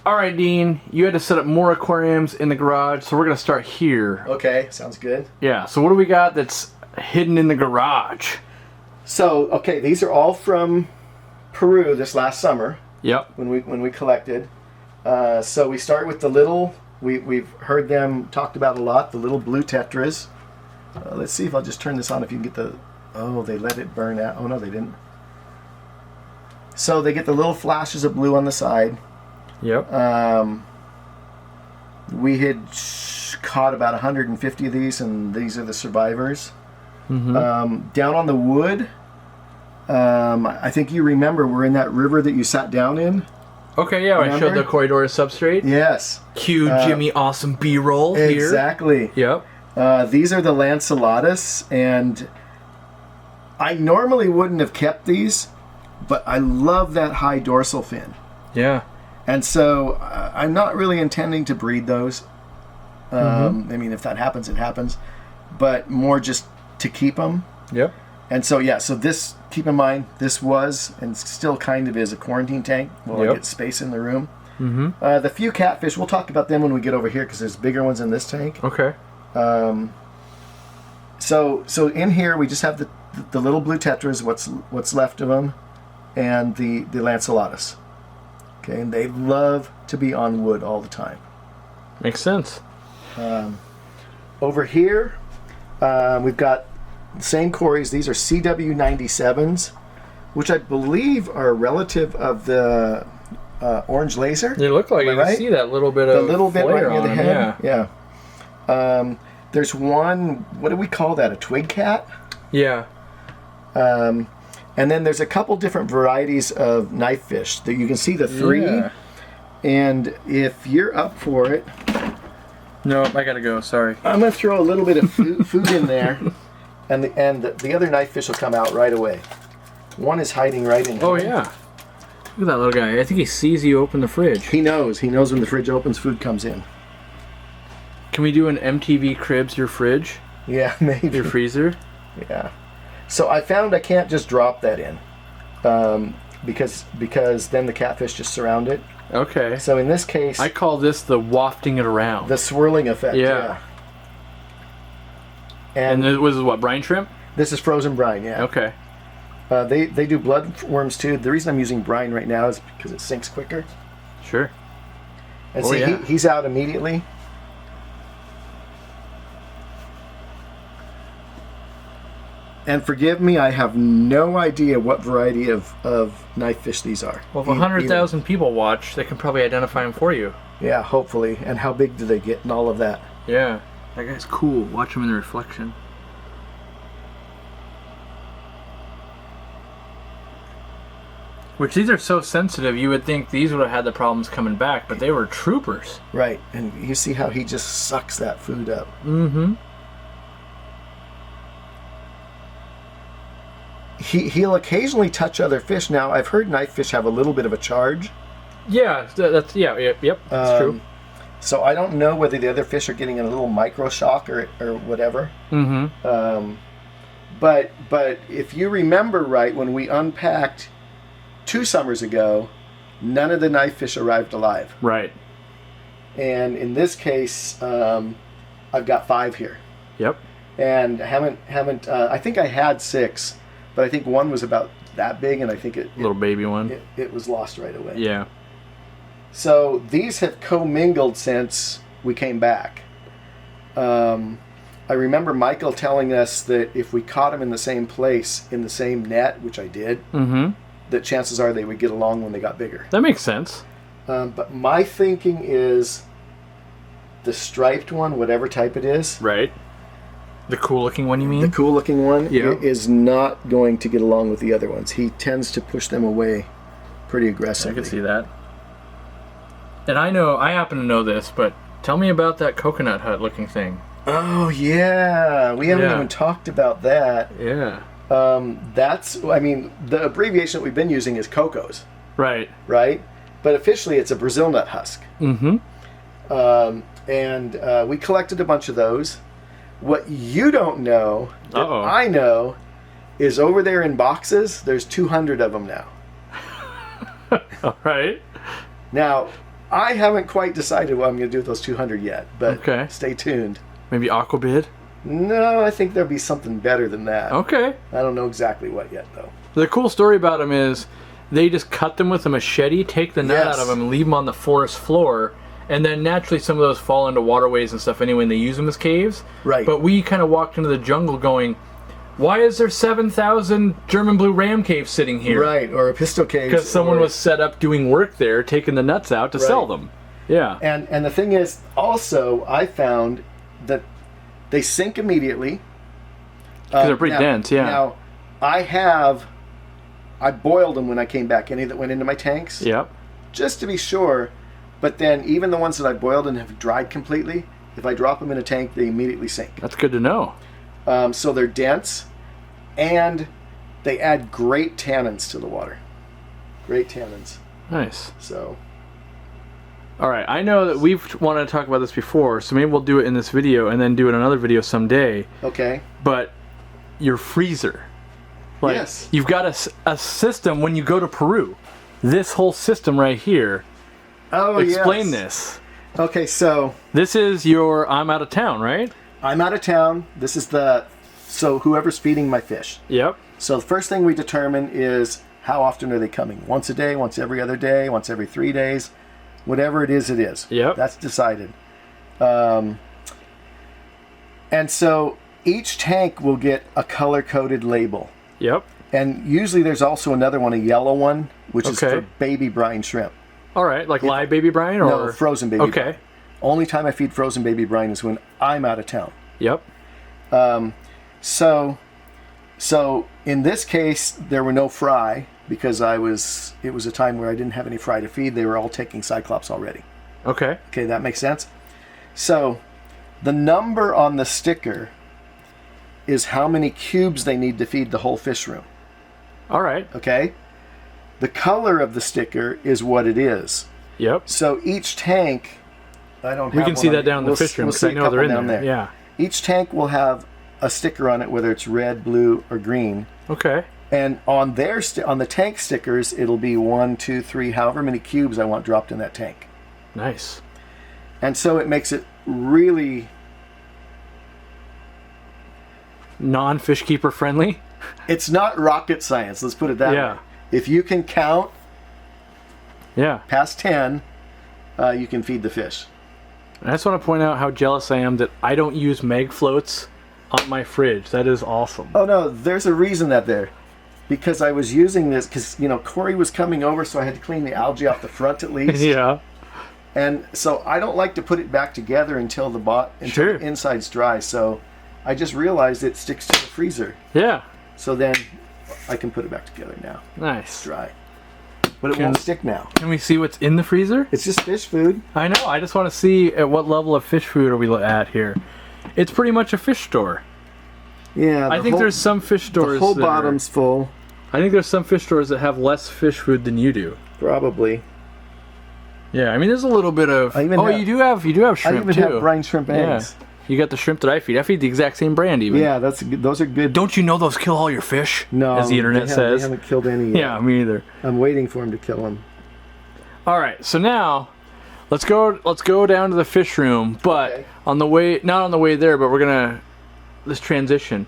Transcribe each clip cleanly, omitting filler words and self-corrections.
All right, Dean, you had to set up more aquariums in the garage, so we're going to start here. Okay, sounds good. Yeah, so what do we got that's hidden in the garage? So, okay, these are all from Peru this last summer. Yep. When we collected. So we start with the little, we've heard them talked about a lot, the little blue tetras. Let's see if I'll just turn this on if you can get the, oh, they let it burn out. Oh, no, they didn't. So they get the little flashes of blue on the side. Yep. We had caught about 150 of these, and these are the survivors. Mm-hmm. Down on the wood, I think you remember we're in that river that you sat down in. Okay, yeah, remember? I showed the corridor substrate. Yes. Cue Jimmy awesome B-roll here. Exactly. Yep. These are the lanceolatus, and I normally wouldn't have kept these, but I love that high dorsal fin. Yeah. And so I'm not really intending to breed those. I mean, if that happens, it happens. But more just to keep them. Yep. And so, yeah, so this, keep in mind, this was and still kind of is a quarantine tank. Well, I get space in the room. Mm-hmm. The few catfish, we'll talk about them when we get over here because there's bigger ones in this tank. Okay. So in here we just have the little blue tetras, what's left of them, and the lanceolatus. Okay, and they love to be on wood all the time. Makes sense. Over here, we've got the same cories. These are CW97s, which I believe are a relative of the orange laser. They look like you can see that little bit of the little bit right near the head. Yeah. There's one. What do we call that? A twig cat. Yeah. And then there's a couple different varieties of knife fish that you can see the three. Yeah. And if you're up for it, no, I gotta go. Sorry. I'm gonna throw a little bit of food in there, and the other knife fish will come out right away. One is hiding right in here. Oh yeah. Look at that little guy. I think he sees you open the fridge. He knows. He knows when the fridge opens, food comes in. Can we do an MTV Cribs your fridge? Yeah, maybe. Your freezer? Yeah. So I found I can't just drop that in, because then the catfish just surround it. Okay. So in this case, I call this the wafting it around. The swirling effect. Yeah. And this was what, brine shrimp? This is frozen brine. Yeah. Okay. They do bloodworms too. The reason I'm using brine right now is because it sinks quicker. Sure. And see, he's out immediately. And forgive me, I have no idea what variety of knife fish these are. Well, if 100,000 people watch, they can probably identify them for you. Yeah, hopefully. And how big do they get and all of that? Yeah. That guy's cool. Watch him in the reflection. Which, these are so sensitive, you would think these would have had the problems coming back, but they were troopers. Right. And you see how he just sucks that food up. Mm-hmm. He'll occasionally touch other fish. Now, I've heard knife fish have a little bit of a charge. Yeah, that's that's true. So I don't know whether the other fish are getting a little micro shock or whatever. Mm-hmm. But if you remember right, when we unpacked 2 summers ago, none of the knife fish arrived alive. Right. And in this case, I've got 5 here. Yep. And haven't. I think I had 6. But I think one was about that big, and I think little baby one. It was lost right away. Yeah. So these have commingled since we came back. I remember Michael telling us that if we caught them in the same place, in the same net, which I did, that chances are they would get along when they got bigger. That makes sense. But my thinking is the striped one, whatever type it is. Right. The cool-looking one, you mean? The cool-looking one is not going to get along with the other ones. He tends to push them away pretty aggressively. I can see that. And I happen to know this, but tell me about that coconut hut-looking thing. Oh, yeah. We haven't even talked about that. Yeah. The abbreviation that we've been using is Cocos. Right. Right? But officially it's a Brazil nut husk. Mm-hmm. And we collected a bunch of those. What you don't know, that I know, is over there in boxes, there's 200 of them now. All right. Now, I haven't quite decided what I'm going to do with those 200 yet, but Okay. stay tuned. Maybe aquabid? No, I think there'll be something better than that. Okay. I don't know exactly what yet, though. The cool story about them is they just cut them with a machete, take the nut out of them, and leave them on the forest floor. And then naturally some of those fall into waterways and stuff anyway, and they use them as caves. Right. But we kind of walked into the jungle going, why is there 7,000 German blue ram caves sitting here? Right, or a pistol cave. Because someone was set up doing work there, taking the nuts out to sell them. Yeah. And the thing is, also, I found that they sink immediately. Because they're pretty dense, yeah. Now, I boiled them when I came back, any that went into my tanks. Yep. Just to be sure. But then even the ones that I boiled and have dried completely, if I drop them in a tank, they immediately sink. That's good to know. So they're dense, and they add great tannins to the water. Great tannins. Nice. So. All right, I know that we've wanted to talk about this before, so maybe we'll do it in this video and then do it in another video someday. Okay. But your freezer. Like, yes. You've got a system when you go to Peru. This whole system right here. Oh, Explain yes. this. Okay, so. This is your I'm out of town, right? I'm out of town. This is so whoever's feeding my fish. Yep. So the first thing we determine is how often are they coming? Once a day, once every other day, once every 3 days. Whatever it is, it is. Yep. That's decided. And so each tank will get a color-coded label. Yep. And usually there's also another one, a yellow one, which is Okay. for baby brine shrimp. All right, like live baby brine, or No, frozen baby brine. Okay. Only time I feed frozen baby brine is when I'm out of town. Yep. So in this case, there were no fry because it was a time where I didn't have any fry to feed. They were all taking Cyclops already. Okay. Okay, that makes sense. So the number on the sticker is how many cubes they need to feed the whole fish room. All right. Okay? The color of the sticker is what it is. Yep. So each tank, I don't have We can one see on that me. down in the fish room We'll because see I a know they're couple in down there. Yeah. Each tank will have a sticker on it, whether it's red, blue, or green. Okay. And on on the tank stickers, it'll be 1, 2, 3, however many cubes I want dropped in that tank. Nice. And so it makes it really Non-fish keeper friendly. It's not rocket science, let's put it that Yeah. way. If you can count Yeah. past 10, you can feed the fish. I just want to point out how jealous I am that I don't use mag floats on my fridge. That is awesome. Oh no, there's a reason that there. Because I was using this, because, Corey was coming over, so I had to clean the algae off the front at least. Yeah. And so I don't like to put it back together until the inside's dry. So I just realized it sticks to the freezer. Yeah. So then I can put it back together now. It's Nice. dry. But it won't stick now. Can we see what's in the freezer? It's just fish food. I know. I just want to see at what level of fish food are we at here. It's pretty much a fish store. Yeah. I think there's some fish stores. The whole bottom's full. I think there's some fish stores that have less fish food than you do. Probably. Yeah, I mean there's a little bit of. You do have shrimp I even too. have brine shrimp eggs. Yeah. You got the shrimp that I feed. I feed the exact same brand even. Yeah, those are good. Don't you know those kill all your fish? No, as the internet says. They haven't killed any yet. Yeah, me either. I'm waiting for them to kill them. All right, so now let's go down to the fish room, but Okay. not on the way there, but let's transition.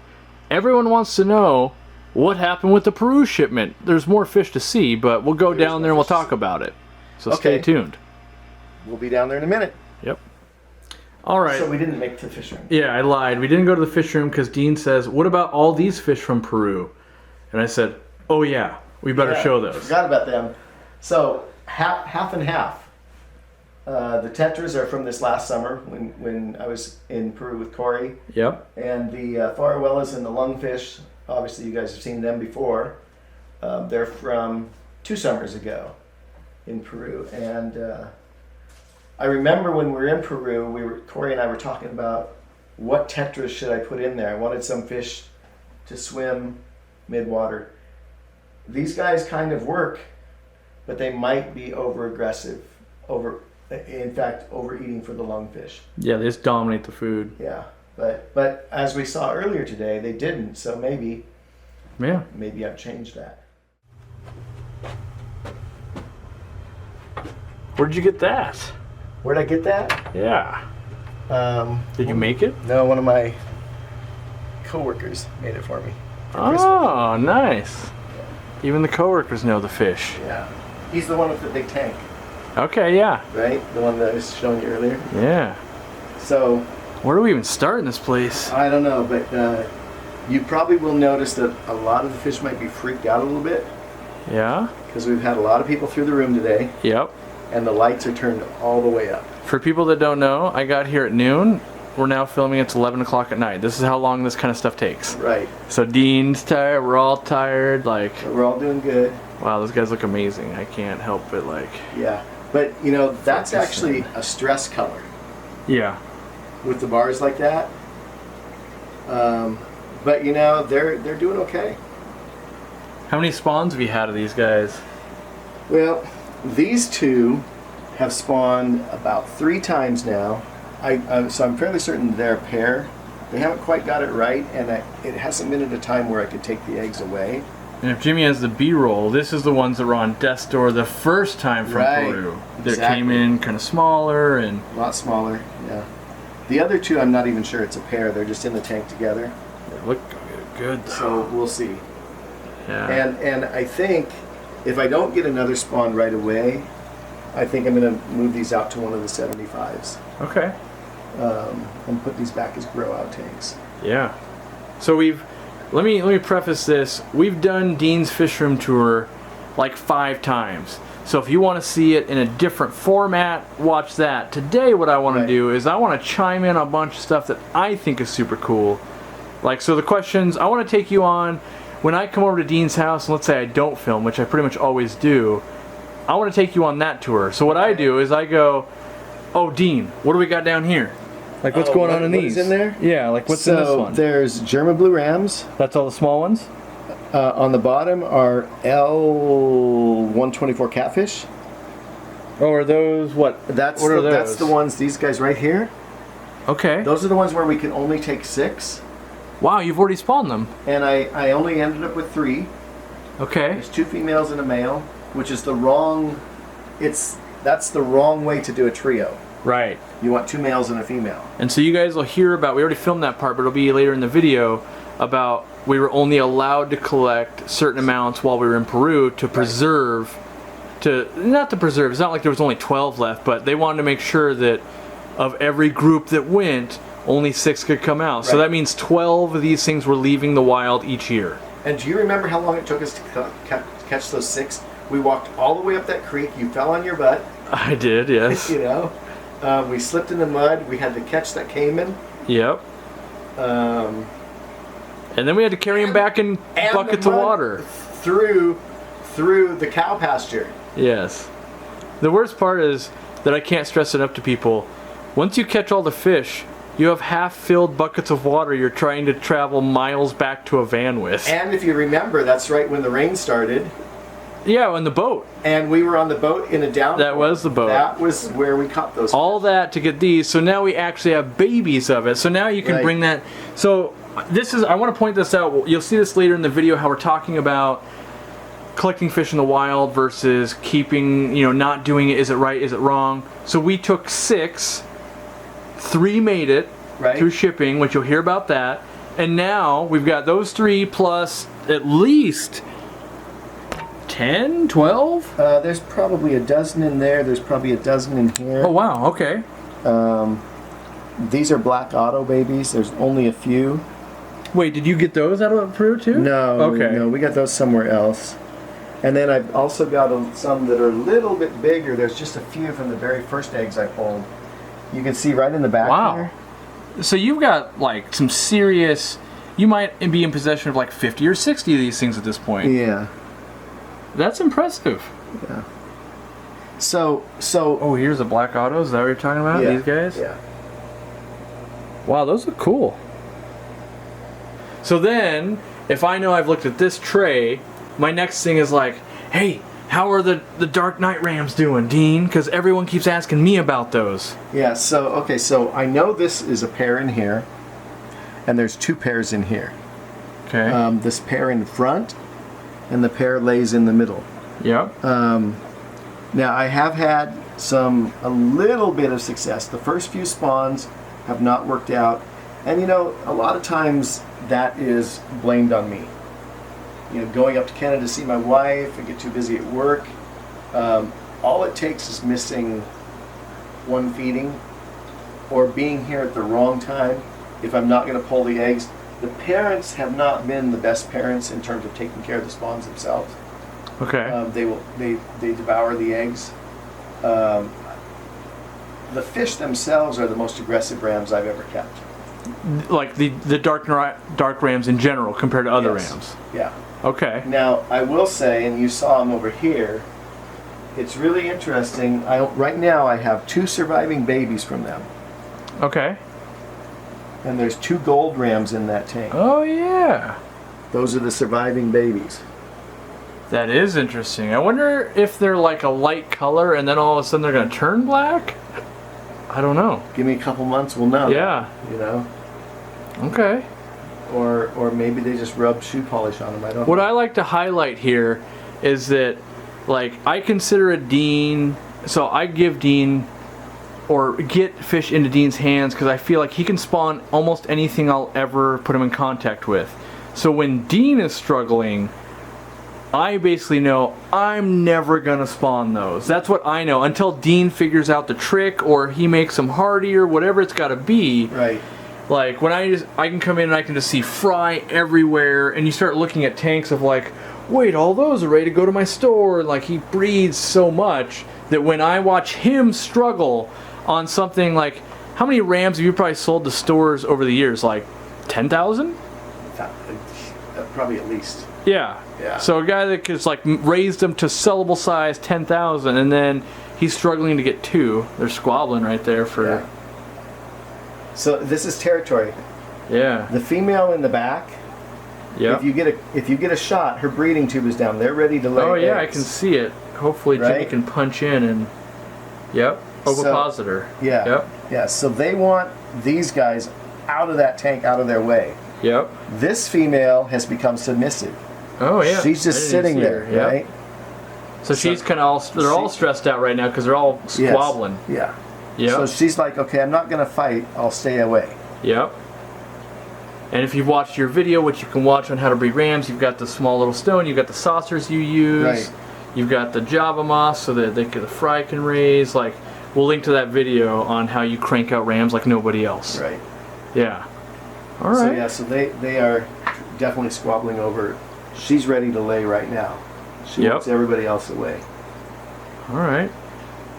Everyone wants to know what happened with the Peru shipment. There's more fish to see, but we'll go down there and we'll talk about it. So stay tuned. We'll be down there in a minute. Yep. All right. So we didn't make the fish room. Yeah, I lied. We didn't go to the fish room because Dean says, "What about all these fish from Peru?" And I said, "Oh yeah, we better show those." Forgot about them. So half and half. The tetras are from this last summer when I was in Peru with Corey. Yep. And the farwellas and the lungfish, obviously you guys have seen them before. They're from 2 summers ago in Peru. And I remember when we were in Peru, Corey and I were talking about what tetras should I put in there. I wanted some fish to swim mid-water. These guys kind of work, but they might be over-aggressive, in fact, overeating for the lungfish. Yeah, they just dominate the food. Yeah, but as we saw earlier today, they didn't. So maybe I've changed that. Where'd you get that? Where'd I get that? Yeah. Did you make it? No, one of my coworkers made it for me. Oh, nice. Even the coworkers know the fish. Yeah. He's the one with the big tank. Okay, yeah. Right? The one that I was showing you earlier. Yeah. So... where do we even start in this place? I don't know, but you probably will notice that a lot of the fish might be freaked out a little bit. Yeah? Because we've had a lot of people through the room today. Yep. And the lights are turned all the way up. For people that don't know, I got here at noon. We're now filming. It's 11 o'clock at night. This is how long this kind of stuff takes. Right. So Dean's tired. We're all tired. Like, we're all doing good. Wow, those guys look amazing. I can't help but like. Yeah, but you know that's actually a stress color. Yeah. With the bars like that. But you know they're doing okay. How many spawns have you had of these guys? Well, these two have spawned about 3 times now. So I'm fairly certain they're a pair. They haven't quite got it right, and it hasn't been at a time where I could take the eggs away. And if Jimmy has the B-roll, this is the ones that were on Death's Door the first time from Peru. That came in kind of smaller and... a lot smaller, yeah. The other two, I'm not even sure it's a pair. They're just in the tank together. They look good, though. So we'll see. Yeah. And I think if I don't get another spawn right away, I think I'm going to move these out to one of the 75s. Okay. And put these back as grow out tanks. Yeah. So let me preface this. We've done Dean's Fish Room Tour like 5 times. So if you want to see it in a different format, watch that. Today what I want to do is I want to chime in on a bunch of stuff that I think is super cool. Like, so the questions, I want to take you on, when I come over to Dean's house, and let's say I don't film, which I pretty much always do, I want to take you on that tour. So what I do is I go, oh Dean, what do we got down here? Like what's going on in these? What is in there? Yeah, like what's in this one? There's German blue rams. That's all the small ones? On the bottom are L124 catfish. Oh, are those what? That's what are those? That's the ones, these guys right here. Okay. Those are the ones where we can only take 6. Wow, you've already spawned them. And I only ended up with 3. Okay. There's 2 females and a male, which is the wrong, that's the wrong way to do a trio. Right. You want 2 males and a female. And so you guys will hear about, we already filmed that part, but it'll be later in the video, about we were only allowed to collect certain amounts while we were in Peru to preserve, not to preserve, it's not like there was only 12 left, but they wanted to make sure that of every group that went, only 6 could come out. So that means 12 of these things were leaving the wild each year. And do you remember how long it took us to catch those 6? We walked all the way up that creek, you fell on your butt. I did, yes. You know, we slipped in the mud, we had to catch that caiman. Yep. And then we had to carry him back in buckets of water. Through the cow pasture. Yes. The worst part is that I can't stress it up to people. Once you catch all the fish, you have half-filled buckets of water you're trying to travel miles back to a van with. And if you remember, that's right when the rain started. Yeah, on the boat. And we were on the boat in a downpour. That was the boat. That was where we caught those all fish. That to get these. So now we actually have babies of it. So now you can bring that. So this is, I want to point this out. You'll see this later in the video, how we're talking about collecting fish in the wild versus keeping, not doing it. Is it right? Is it wrong? So we took 6. 3 made it through shipping, which you'll hear about that. And now we've got those 3 plus at least 10, 12? There's probably a dozen in there. There's probably a dozen in here. Oh, wow. Okay. These are black auto babies. There's only a few. Wait, did you get those out of Peru too? No. Okay. No, we got those somewhere else. And then I've also got some that are a little bit bigger. There's just a few from the very first eggs I pulled. You can see right in the back here. So you've got like some serious, you might be in possession of like 50 or 60 of these things at this point. Yeah. That's impressive. Yeah. So. Oh, here's the black autos. Is that what you're talking about? Yeah, these guys? Yeah. Wow, those look cool. So then, if I know I've looked at this tray, my next thing is like, hey, how are the Dark Knight Rams doing, Dean? Because everyone keeps asking me about those. Yeah, so I know this is a pair in here, and there's 2 pairs in here. Okay. This pair in front, and the pair lays in the middle. Yep. Now, I have had a little bit of success. The first few spawns have not worked out, and a lot of times that is blamed on me. Going up to Canada to see my wife and get too busy at work. All it takes is missing one feeding or being here at the wrong time if I'm not going to pull the eggs. The parents have not been the best parents in terms of taking care of the spawns themselves. Okay. They devour the eggs. The fish themselves are the most aggressive rams I've ever kept. Like the dark rams in general compared to other Yes. rams. Yeah. Okay. Now I will say, and you saw them over here, it's really interesting. Right now I have 2 surviving babies from them. Okay. And there's 2 gold rams in that tank. Oh yeah. Those are the surviving babies. That is interesting. I wonder if they're like a light color and then all of a sudden they're going to turn black? I don't know. Give me a couple months, we'll know. Yeah. Okay. Or maybe they just rub shoe polish on them. I don't know. What I like to highlight here is that, like, I consider a Dean, so I give Dean or get fish into Dean's hands because I feel like he can spawn almost anything I'll ever put him in contact with. So when Dean is struggling, I basically know I'm never gonna spawn those. That's what I know until Dean figures out the trick or he makes them hardy or whatever it's gotta be. Right. Like when I can come in and I can just see fry everywhere, and you start looking at tanks of like, wait, all those are ready to go to my store. And like he breeds so much that when I watch him struggle on something like, how many rams have you probably sold to stores over the years? Like 10,000? Probably at least. Yeah. Yeah. So a guy that just like raised them to sellable size 10,000, and then he's struggling to get 2. They're squabbling right there for. Yeah. So this is territory. Yeah. The female in the back. Yeah. If you get a shot, her breeding tube is down. They're ready to lay Oh yeah, eggs. I can see it. Hopefully Jimmy Right? can punch in and. Yep. Ovipositor. Yeah. Yep. Yeah. So they want these guys out of that tank, out of their way. Yep. This female has become submissive. Oh yeah. She's just sitting there, Yep. right? So she's kind of they're all stressed out right now because they're all squabbling. Yes. Yeah. Yep. So she's like, okay, I'm not going to fight. I'll stay away. Yep. And if you've watched your video, which you can watch on how to breed rams, you've got the small little stone, you've got the saucers you use, Right. You've got the Java moss so that the fry can raise. Like, we'll link to that video on how you crank out rams like nobody else. Right. Yeah. All right. So they are definitely squabbling over. She's ready to lay right now. She wants everybody else away. All right.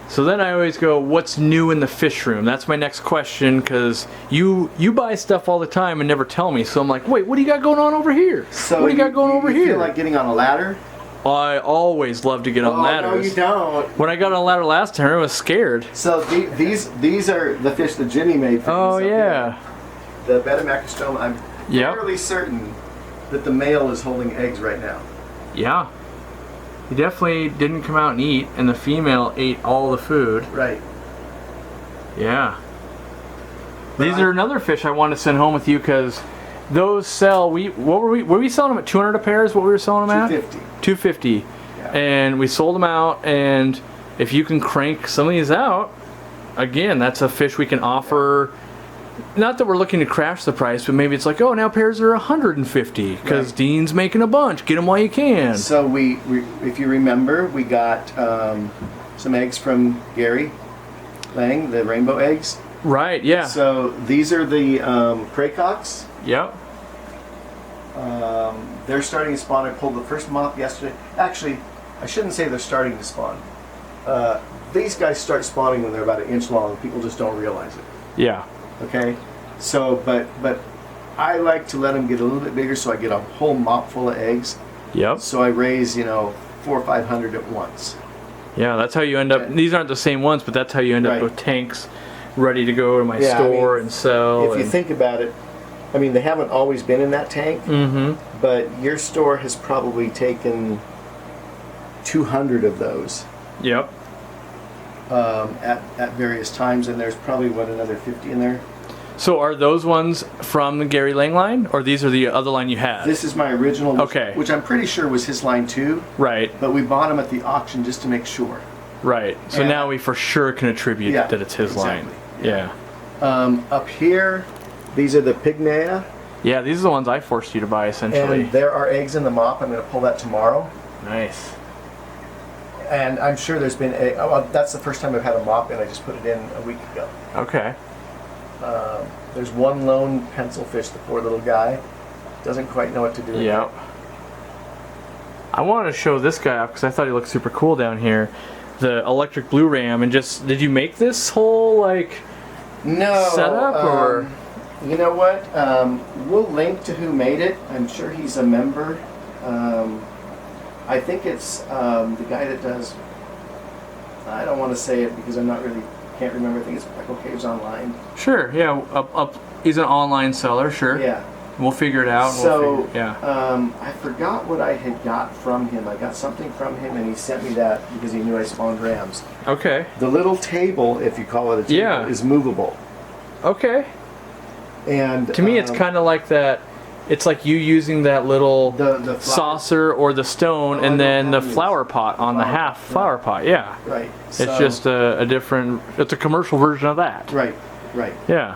So then I always go, what's new in the fish room? That's my next question, because you buy stuff all the time and never tell me. So I'm like, wait, what do you got going on over here? So what do you got going over you here? Feel like getting on a ladder? I always love to get on ladders. No, you don't. When I got on a ladder last time, I was scared. So these are the fish that Jimmy made for Oh yeah. The Betamacrostoma. I'm fairly certain that the male is holding eggs right now. Yeah. He definitely didn't come out and eat, and the female ate all the food. Right. Yeah. These are another fish I want to send home with you because those sell. Were we selling them at 200 a pair? Is what we were selling them at? 250. Yeah. And we sold them out. And if you can crank some of these out, again, that's a fish we can offer. Not that we're looking to crash the price, but maybe it's like, oh, now pairs are 150 because Dean's making a bunch. Get them while you can. So we if you remember, we got some eggs from Gary laying the rainbow eggs. Right. Yeah. So these are the craycocks. Yep. They're starting to spawn. I pulled the first mop yesterday. Actually, I shouldn't say they're starting to spawn. These guys start spawning when they're about 1 inch long. People just don't realize it. Yeah. Okay, so but I like to let them get a little bit bigger, so I get a whole mop full of eggs. Yep. So I raise 400 or 500 at once. Yeah, that's how you end up. These aren't the same ones, but that's how you end up with tanks ready to go to my store and sell. If you think about it, I mean, they haven't always been in that tank, but your store has probably taken 200 of those. Yep. At various times, and there's probably another 50 in there. So are those ones from the Gary Lang line, or these are the other line you had? This is my original, Okay. which I'm pretty sure was his line too. Right. But we bought them at the auction just to make sure. Right. So And- now we for sure can attribute Yeah, that it's his exactly. line. Yeah. Up here, these are the Pygmaea, Yeah, these are the ones I forced you to buy, essentially. and there are eggs in the mop. I'm going to pull that tomorrow. Nice. And I'm sure there's been that's the first time I've had a mop, and I just put it in a week ago. Okay. There's one lone pencil fish, the poor little guy. Doesn't quite know what to do. Yep. I wanted to show this guy off because I thought he looked super cool down here. The electric blue ram, and just, did you make this whole, like, No. setup, or? You know what? We'll link to who made it. I'm sure he's a member. I think it's the guy that does. I don't want to say it because can't remember. I think it's Pleco Caves Online. Sure, yeah. He's an online seller, sure. Yeah. We'll figure it out. So, yeah. I forgot what I had got from him. I got something from him, and he sent me that because he knew I spawned rams. Okay. The little table, if you call it a table, Yeah. is movable. Okay. And To me, it's kind of like that. It's like you using that little the saucer or the stone, Oh, I and then don't the have these. flower pot on the half flower pot. Yeah. Right. It's So- just a different. It's a commercial version of that. Right. Right. Yeah.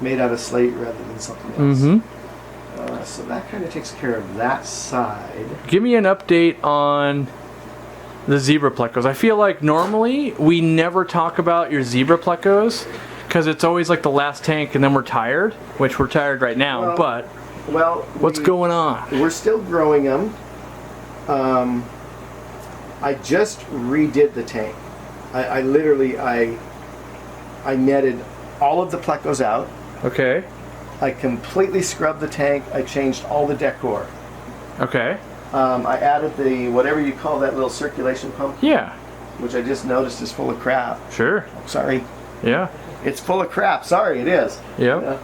Made out of slate rather than something else. Mm-hmm. So that kind of takes care of that side. Give me an update on the zebra plecos. I feel like normally we never talk about your zebra plecos because it's always like the last tank, and then we're tired, which we're tired right now. Well, but what's going on? We're still growing them. I just redid the tank. I literally netted all of the plecos out. Okay. I completely scrubbed the tank. I changed all the decor. Okay. I added the whatever you call that little circulation pump, Yeah. which I just noticed is full of crap. Sure. Sorry, Yeah. it's full of crap. Sorry, it is. Yep.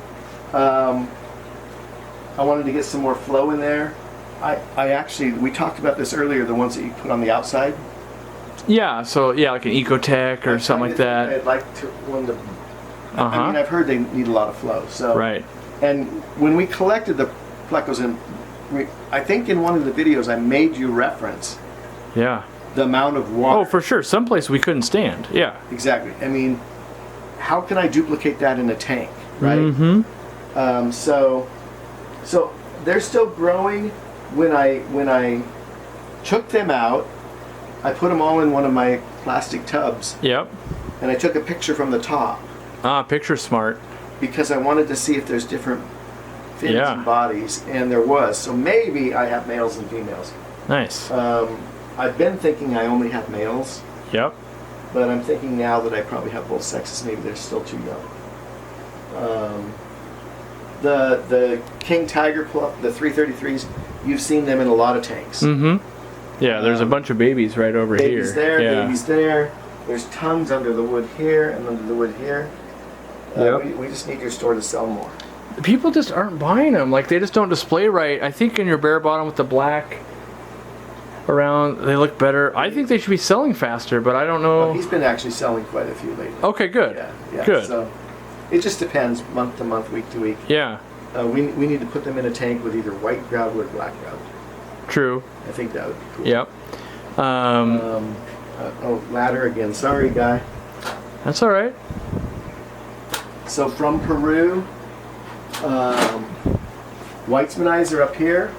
I wanted to get some more flow in there. We talked about this earlier, the ones that you put on the outside. Yeah. So yeah, like an Ecotech or something like that. I'd like one to. Uh huh. I mean, I've heard they need a lot of flow. So Right. And when we collected the plecos, I think in one of the videos I made you reference Yeah. the amount of water. Oh, for sure. Someplace we couldn't stand. Yeah. Exactly. I mean, how can I duplicate that in a tank, right? Mm-hmm. So they're still growing. When I took them out, I put them all in one of my plastic tubs, Yep. and I took a picture from the top Ah, picture smart. because I wanted to see if there's different fins Yeah. and bodies, and there was. So maybe I have males and females. Nice. I've been thinking I only have males, Yep. but I'm thinking now that I probably have both sexes. Maybe they're still too young. The King Tiger the 333s, you've seen them in a lot of tanks. Mm-hmm. Yeah, there's a bunch of babies right over Babies here. there, Yeah. babies there. There's tons under the wood here and under the wood here. Yep. We just need your store to sell more. People just aren't buying them. Like, they just don't display right. I think in your bare bottom with the black around, they look better. I think they should be selling faster, but I don't know. He's been actually selling quite a few lately. Okay, good. Yeah. Good. So it just depends month to month, week to week. Yeah, We need to put them in a tank with either white grout or black grout. true. I think that would be cool. Yep. Ladder again. Sorry, guy. That's all right. So from Peru, Weitzman eyes are up here,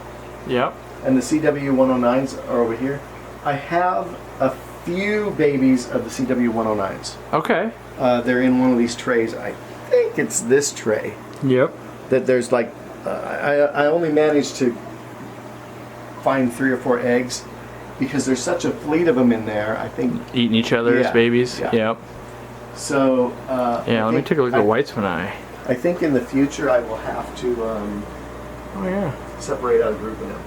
Yep. and the CW109s are over here. I have a few babies of the CW109s. Okay. They're in one of these trays. I think it's this tray. Yep. That there's like, I only managed to find 3 or 4 eggs because there's such a fleet of them in there. I think Eating each other's Yeah, babies. yeah. Yep. so. Yeah, let me take a look at the Weitzman eye. I think in the future I will have to Oh, yeah. separate out a group of them.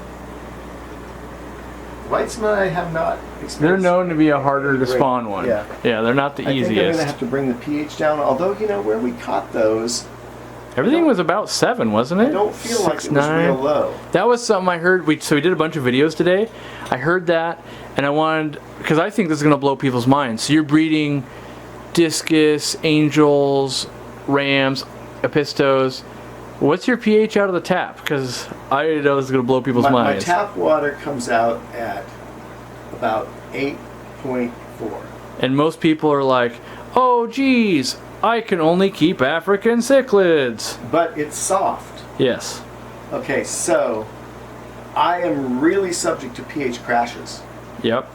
Weitzman I have not experienced. They're known to be a harder to spawn one. Yeah. Yeah, they're not the I think I'm easiest. going to have to bring the pH down, although, where we caught those, Everything was about 7, wasn't it? I don't feel like it 6, was 9. real low. That was something I heard. So we did a bunch of videos today. I heard that, and I wanted, because I think this is going to blow people's minds. So you're breeding Discus, Angels, Rams, Epistos. What's your pH out of the tap? Because I know this is going to blow people's My minds. tap water comes out at about 8.4. And most people are like, oh geez, I can only keep African cichlids. But it's soft. Yes. Okay, so I am really subject to pH crashes. Yep.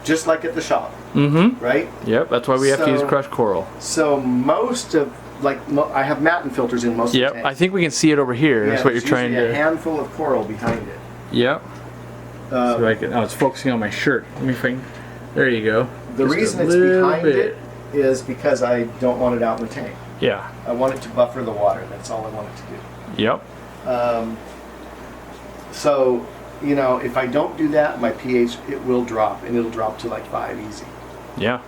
Just like at the shop. Mm-hmm. Right? Yep, that's why we have to use crushed coral. So most of, I have matin filters in most of the tanks. I think we can see it over here. That's what you're trying to... a handful of coral behind it. Yep. So I can, it's focusing on my shirt. Let me find... There you go. The reason it's behind it is because I don't want it out in the tank. Yeah. I want it to buffer the water. That's all I want it to do. Yep. So, you know, if I don't do that, my pH, it will drop, and it'll drop to like 5 easy. Yeah.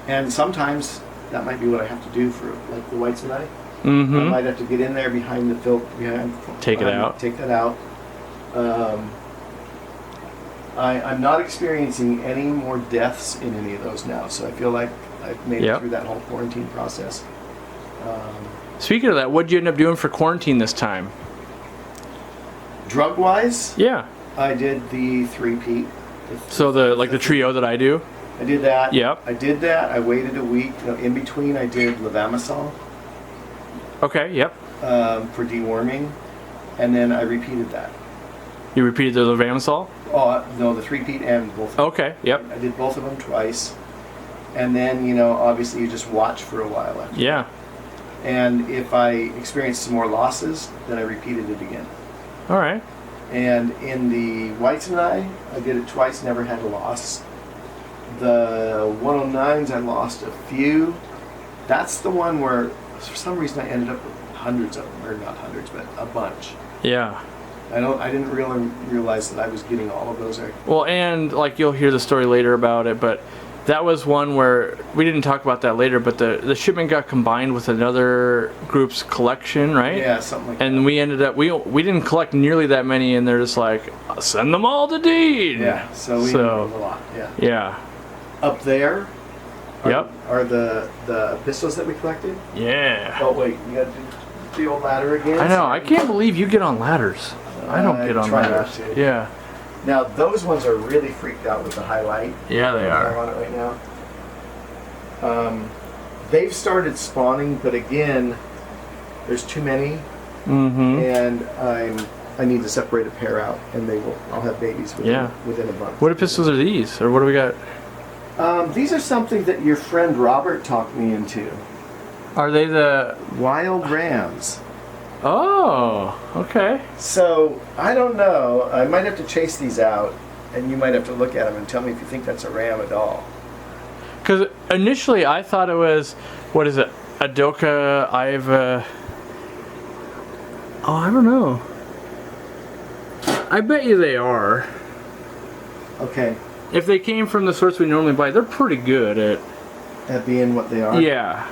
And sometimes that might be what I have to do for like the whites and I. Mm-hmm. I might have to get in there behind the filter, take it out. Take that out. I'm not experiencing any more deaths in any of those now, so I feel like I've made it through that whole quarantine process. Speaking of that, what'd you end up doing for quarantine this time? Drug-wise? Yeah. I did the 3-peat. So the trio that I do? I did that. Yep. I did that. I waited a week. In between, I did levamisole. Okay, yep. For deworming. And then I repeated that. You repeated the levamisole? Oh, no, the 3-peat and both. Okay, yep. I did both of them twice. And then, you know, obviously you just watch for a while after. Yeah. And if I experienced some more losses, then I repeated it again. All right. And in the whites and I did it twice, never had a loss. The 109s, I lost a few. That's the one where, for some reason, I ended up with hundreds of them, or not hundreds, but a bunch. Yeah. I didn't really realize that I was getting all of those. Well, and like you'll hear the story later about it, but that was one where we didn't talk about that later, but the shipment got combined with another group's collection, right? Yeah, something like that. And we ended up we didn't collect nearly that many, and they're just like, send them all to Dean. Yeah, so we ended up with a lot. Yeah. Yeah. Up there. Yep. Are the pistols that we collected? Yeah. Oh wait, you gotta do the old ladder again. I know. I can't believe you get on ladders. I don't get on try ladders. not to. Yeah. Now those ones are really freaked out with the highlight. Yeah, they I'm are. on it right now. They've started spawning, but again, there's too many, and I need to separate a pair out, and I'll have babies within a month. What pistols are these, or what do we got? These are something that your friend Robert talked me into. Are they the wild rams? Oh, okay. So I don't know. I might have to chase these out, and you might have to look at them and tell me if you think that's a ram at all. Because initially I thought it was, what is it, Adoka Iva. Oh, I don't know. I bet you they are. Okay. If they came from the source we normally buy, they're pretty good at being what they are. Yeah.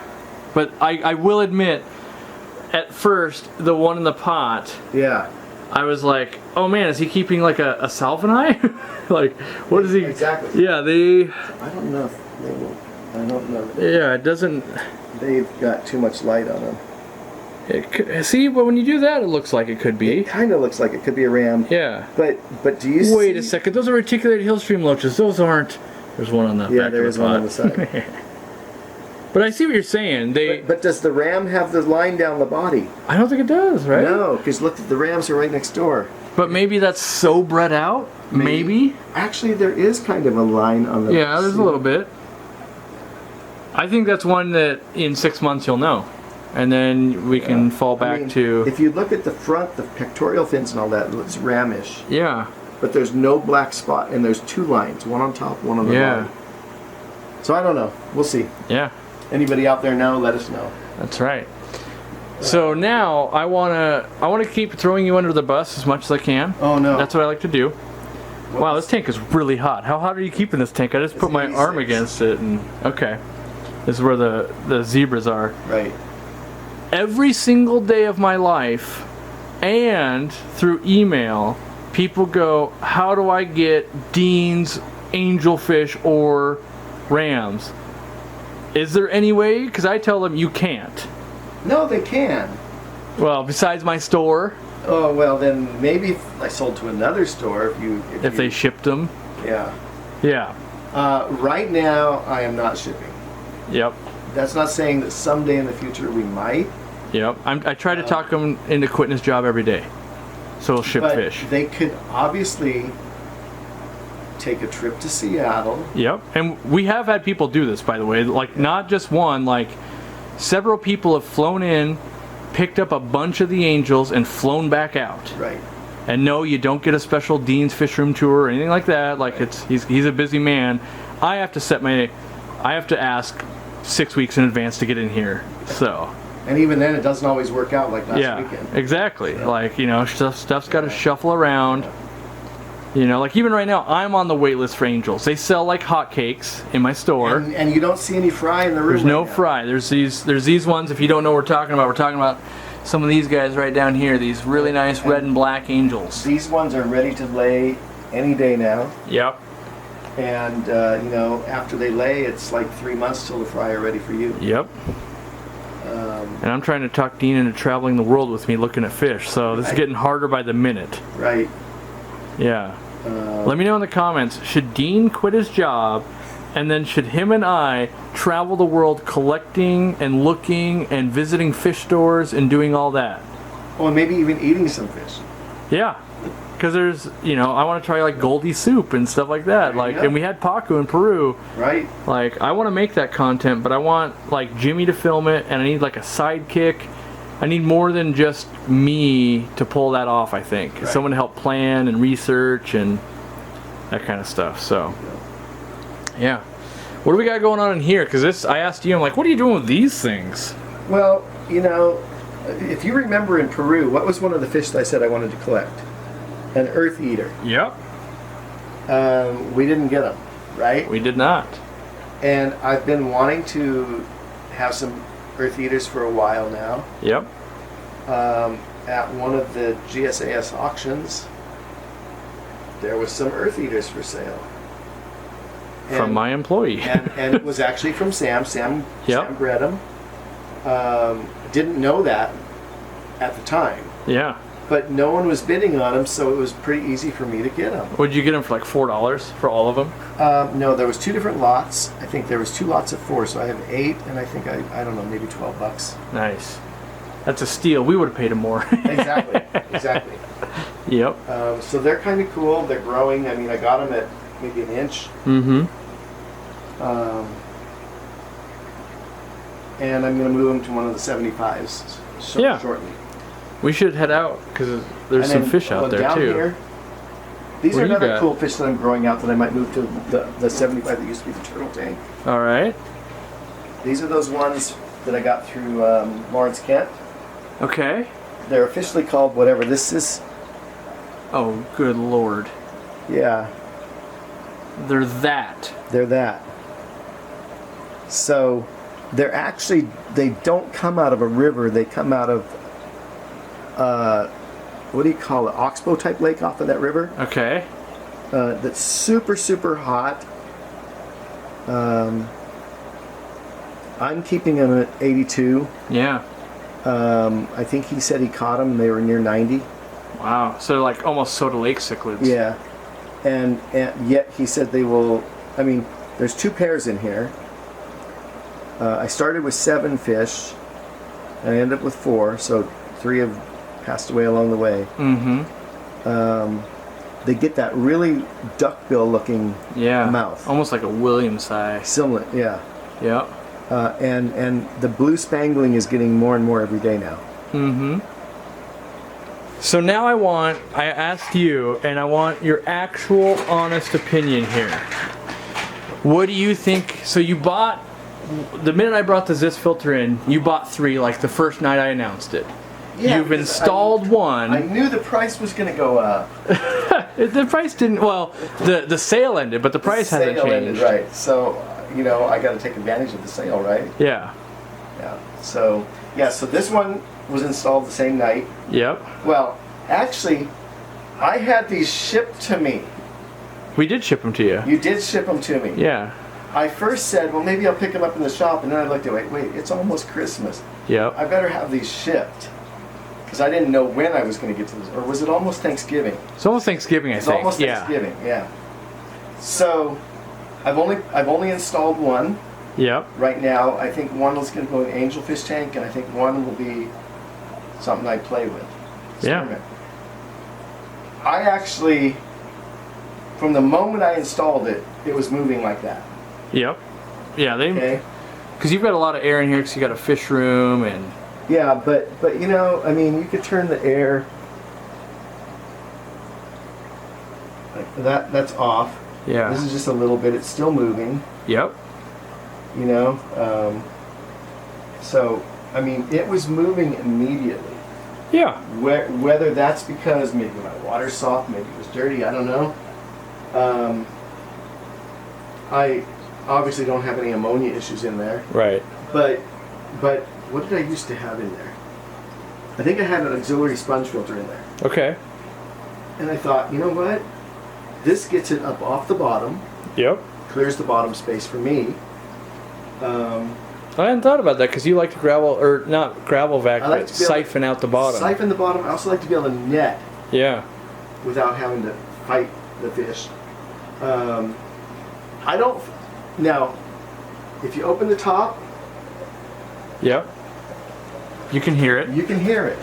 But I will admit, at first, the one in the pot, yeah, I was like, oh man, is he keeping like a salvini? Like, what is he? Exactly. Yeah, I don't know if they will. I don't know. Yeah, it doesn't. They've got too much light on them. See, but when you do that, it looks like it could be. It kind of looks like it could be a ram. Yeah. But do you see? Wait a second. Those are reticulated hillstream loaches. Those aren't. There's one on the back. Yeah, there is one on the side. But I see what you're saying. But does the ram have the line down the body? I don't think it does, right? No, because look, the rams are right next door. But maybe that's so bred out. Maybe. Actually, there is kind of a line on the. Yeah, there's a little bit. I think that's one that in 6 months you'll know, and then we can fall back to. If you look at the front, the pectoral fins and all that, it looks ramish. Yeah. But there's no black spot, and there's two lines, one on top, one on the bottom. So I don't know. We'll see. Yeah. Anybody out there know? Let us know. That's right. So now I wanna keep throwing you under the bus as much as I can. Oh no. That's what I like to do. Wow, this tank is really hot. How hot are you keeping this tank? I just put my arm against it and okay. This is where the zebras are. Right. Every single day of my life and through email, people go, how do I get Dean's angelfish or rams? Is there any way? Because I tell them you can't. No, they can. Well, besides my store. Oh, well, then maybe if I sold to another store, if they shipped them. Yeah. Yeah. Right now, I am not shipping. Yep. That's not saying that someday in the future we might. Yep. I try to talk him into quitting his job every day, so he'll ship But fish. they could obviously take a trip to Seattle. Yep. And we have had people do this, by the way. Like, not just one. Like, several people have flown in, picked up a bunch of the angels, and flown back out. Right. And no, you don't get a special Dean's Fish Room tour or anything like that. Like, he's a busy man. I have to ask 6 weeks in advance to get in here. So. And even then, it doesn't always work out like last Yeah, weekend. exactly. Like, you know, stuff's got to shuffle around. You know, like even right now, I'm on the wait list for angels. They sell like hotcakes in my store. And you don't see any fry in the room. There's no right now. fry. There's these ones. If you don't know what we're talking about some of these guys right down here. These really nice red and black angels. These ones are ready to lay any day now. Yep. And you know, after they lay, it's like 3 months till the fry are ready for you. Yep. And I'm trying to talk Dean into traveling the world with me looking at fish. So this is getting harder by the minute. Right. Yeah. Let me know in the comments, should Dean quit his job, and then should him and I travel the world collecting and looking and visiting fish stores and doing all that? Oh, and maybe even eating some fish. Yeah. Because there's, you know, I want to try like Goldie soup and stuff like that. Like, and we had Pacu in Peru. Right. Like, I want to make that content, but I want like Jimmy to film it, and I need like a sidekick. I need more than just me to pull that off, I think. Right. Someone to help plan and research and that kind of stuff. So, yeah. What do we got going on in here? Because I asked you, I'm like, what are you doing with these things? Well, you know, if you remember in Peru, what was one of the fish that I said I wanted to collect? An earth eater. Yep. We didn't get them, right? We did not. And I've been wanting to have some earth eaters for a while now. Yep. At one of the GSAS auctions, there was some earth eaters for sale. From my employee. and it was actually from Sam. Sam bred them. Didn't know that at the time. Yeah. But no one was bidding on them, so it was pretty easy for me to get them. Would you get them for like $4 for all of them? No, there was 2 different lots. I think there was 2 lots of 4, so I have 8, and I think I don't know, maybe $12. Nice. That's a steal. We would have paid him more. Exactly. Yep. So they're kind of cool. They're growing. I mean, I got them at maybe an inch. Mm-hmm. And I'm going to move them to one of the 75s shortly. We should head out because there's some fish out there down too. Here, these What are do you another got? cool fish that I'm growing out that I might move to the 75 that used to be the turtle tank. All right. These are those ones that I got through Lawrence Kent. Okay. They're officially called whatever this is. Oh, good Lord. Yeah. They're that. They're that. So they're actually, they don't come out of a river. They come out of, what do you call it? Oxbow type lake off of that river. Okay. That's super, super hot. I'm keeping them at 82. Yeah. I think he said he caught them and they were near 90. Wow. So like almost Soda Lake cichlids. Yeah. And yet he said they will, I mean, there's 2 pairs in here. I started with 7 fish. And I ended up with 4, so 3 have passed away along the way. Mm-hmm. They get that really duckbill looking mouth. Almost like a Williams eye. Similar, yeah. Yeah. And the blue spangling is getting more and more every day now. Mm-hmm. So now I asked you, and I want your actual honest opinion here. What do you think? So you bought, the minute I brought the Zis filter in, you bought 3 like the first night I announced it. Yeah, You've installed 1. I knew the price was going to go up. The price didn't, well, the sale ended, but the price hasn't changed. Ended, right. So, you know, I got to take advantage of the sale, right? Yeah. Yeah. So, so this one was installed the same night. Yep. Well, actually, I had these shipped to me. We did ship them to you. You did ship them to me. Yeah. I first said, well, maybe I'll pick them up in the shop, and then I looked at it, wait, it's almost Christmas. Yep. I better have these shipped. Because I didn't know when I was going to get to this. Or was it almost Thanksgiving? It's almost Thanksgiving, I think. It's almost Thanksgiving, yeah. So, I've only installed one. Yep. Right now, I think one is going to go in the angelfish tank, and I think one will be something I play with. Experiment. Yeah. I actually, from the moment I installed it, it was moving like that. Yep. Yeah, Okay. Because you've got a lot of air in here, because you got a fish room and. Yeah, but you know, I mean, you could turn the air like that. That's off. Yeah. This is just a little bit. It's still moving. Yep. You know, so I mean, it was moving immediately. Yeah. Whether that's because maybe my water's soft, maybe it was dirty, I don't know. I obviously don't have any ammonia issues in there. Right. But what did I used to have in there? I think I had an auxiliary sponge filter in there. Okay. And I thought, you know what? This gets it up off the bottom. Yep. Clears the bottom space for me. I hadn't thought about that because you like to gravel, or not gravel vac, I like but to be able to siphon out the bottom. Siphon the bottom. I also like to be able to net Yeah. without having to fight the fish. I don't. Now, if you open the top, Yep. You can hear it. you can hear it.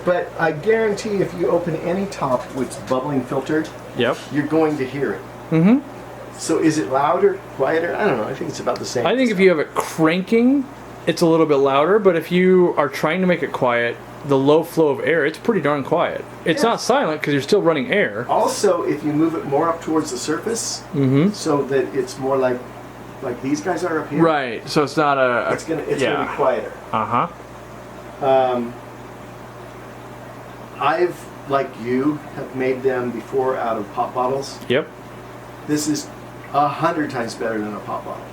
But I guarantee if you open any top with bubbling filter, Yep. you're going to hear it. Mm-hmm. So is it louder, quieter? I don't know. I think it's about the same. I think if you have it cranking, it's a little bit louder, but if you are trying to make it quiet, the low flow of air, it's pretty darn quiet. It's not silent because you're still running air. Also, if you move it more up towards the surface, so that it's more like these guys are up here. Right. So it's not a. It's gonna be quieter. Uh huh. I've, like you, have made them before out of pop bottles. Yep. This is 100 times better than a pop bottle.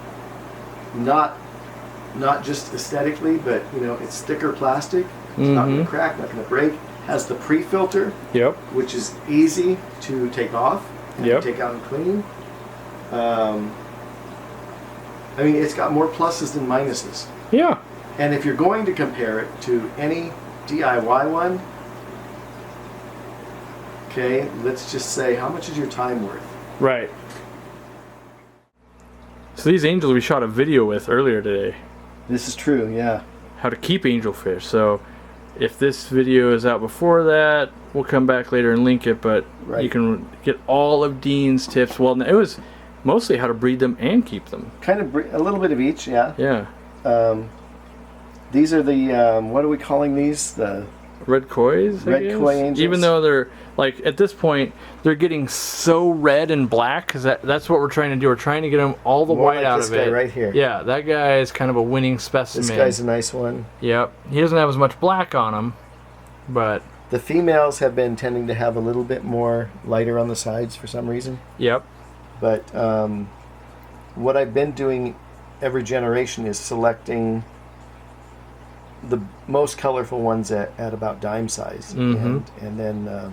Not just aesthetically, but you know, it's thicker plastic. It's not going to crack, not going to break. Has the pre-filter, Yep. which is easy to take off and take out and clean. I mean, it's got more pluses than minuses. Yeah. And if you're going to compare it to any DIY one, okay, let's just say, how much is your time worth? Right. So these angels we shot a video with earlier today. This is true, yeah. How to keep angelfish. So if this video is out before that, we'll come back later and link it, but you can get all of Dean's tips. Well, it was mostly how to breed them and keep them. Kind of a little bit of each, yeah. Yeah. These are the, what are we calling these? The red kois, I red guess? koi angels. Even though they're, like, at this point, they're getting so red and black, because that's what we're trying to do. We're trying to get them all the more white like out this of guy it. right here. Yeah, that guy is kind of a winning specimen. This guy's a nice one. Yep. He doesn't have as much black on him, but... The females have been tending to have a little bit more lighter on the sides for some reason. Yep. But what I've been doing every generation is selecting the most colorful ones at about dime size, and then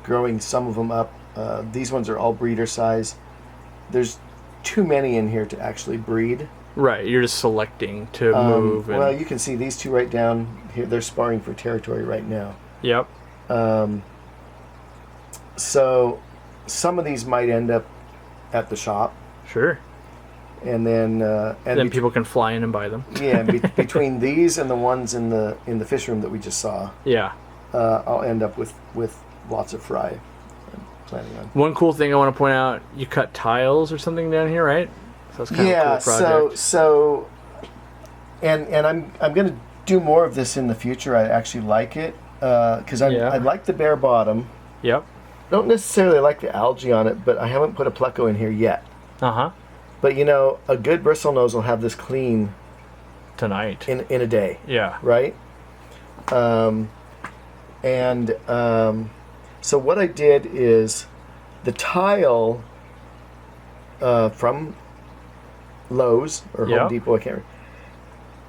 growing some of them up. These ones are all breeder size. There's too many in here to actually breed. Right, you're just selecting to move. And... Well, you can see these two right down here. They're sparring for territory right now. Yep. So some of these might end up at the shop. Sure. And then People can fly in and buy them. Yeah, between these and the ones in the fish room that we just saw, Yeah. I'll end up with lots of fry. I'm planning on. One cool thing I want to point out: you cut tiles or something down here, right? So that's kind of a cool project. So I'm gonna do more of this in the future. I actually like it because I like the bare bottom. Yep. Don't necessarily like the algae on it, but I haven't put a pleco in here yet. Uh huh. But you know, a good bristle nose will have this clean tonight in a day. Yeah. Right? So what I did is the tile from Lowe's or Home Depot, I can't remember,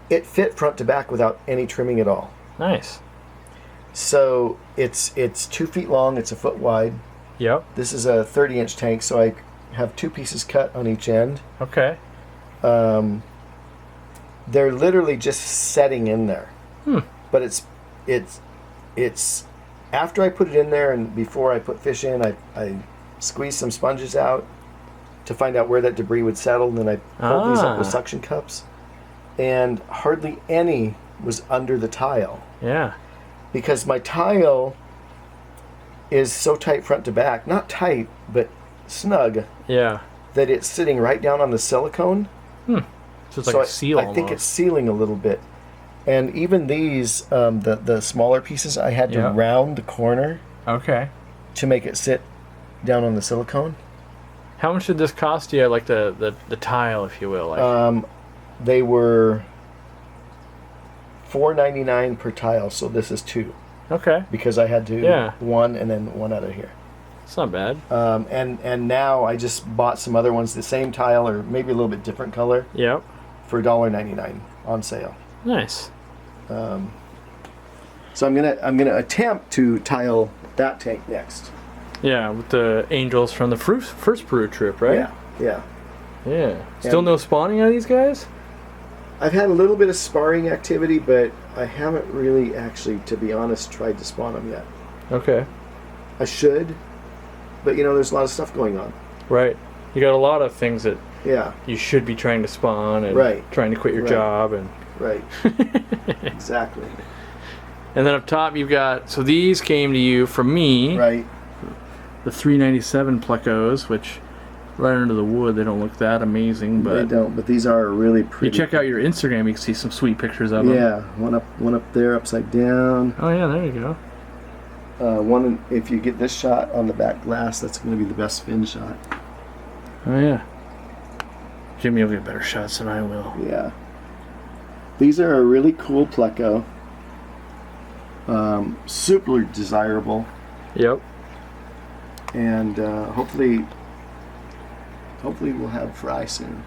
it fit front to back without any trimming at all. Nice. So it's 2 feet long, it's a foot wide. Yep. This is a 30-inch tank, so I have 2 pieces cut on each end. Okay. They're literally just setting in there. But it's after I put it in there and before I put fish in, I squeeze some sponges out to find out where that debris would settle. And then I pulled these up with Ah. suction cups, and hardly any was under the tile. Yeah. Because my tile is so tight front to back, not tight, but snug, Yeah. that it's sitting right down on the silicone. So it's like a seal I think it's almost. sealing a little bit. And even these, the smaller pieces, I had to Yeah. round the corner Okay. to make it sit down on the silicone. How much did this cost you? Like the tile, if you will. Like, They were $4.99 per tile, so this is 2. okay. Because I had to Yeah. one and then one out of here. It's not bad. And now I just bought some other ones, the same tile or maybe a little bit different color, Yep. for $1.99 on sale. Nice. So I'm gonna attempt to tile that tank next. Yeah, with the angels from the first Peru trip, right? Yeah, yeah. Yeah. Still And- no spawning out of these guys? I've had a little bit of sparring activity, but I haven't really actually, to be honest, tried to spawn them yet. Okay. I should, but there's a lot of stuff going on. Right. You got a lot of things that Yeah, you should be trying to spawn and Right. trying to quit your Right. job and right. Exactly. and then up top you've got, so these came to you from me, Right. the 397 Plecos, which right under the wood they don't look that amazing, They but don't, but these are really if you pretty. check out your Instagram you can see some sweet pictures of them. Yeah, one up there, upside down. Oh yeah, there you go. If you get this shot on the back glass, that's going to be the best fin shot. Oh yeah. Jimmy will get better shots than I will. Yeah. These are a really cool Pleco. Super desirable, Yep. and hopefully we'll have fry soon.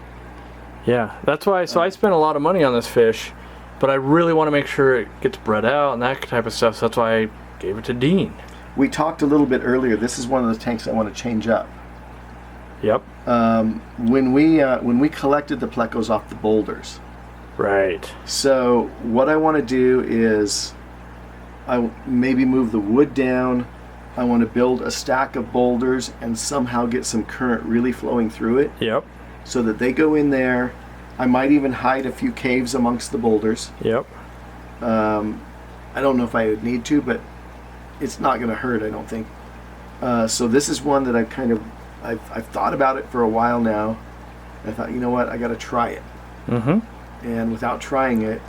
Yeah, that's why. So I spent a lot of money on this fish, but I really want to make sure it gets bred out and that type of stuff. So that's why I gave it to Dean. We talked a little bit earlier. This is one of the tanks I want to change up. Yep. When we collected the Plecos off the boulders. Right. So what I want to do is I maybe move the wood down. I want to build a stack of boulders and somehow get some current really flowing through it Yep. so that they go in there. I might even hide a few caves amongst the boulders. Yep. I don't know if I would need to, but it's not going to hurt, I don't think. So this is one that I've thought about it for a while now. I thought, you know what, I got to try it. Mm-hmm. And without trying it,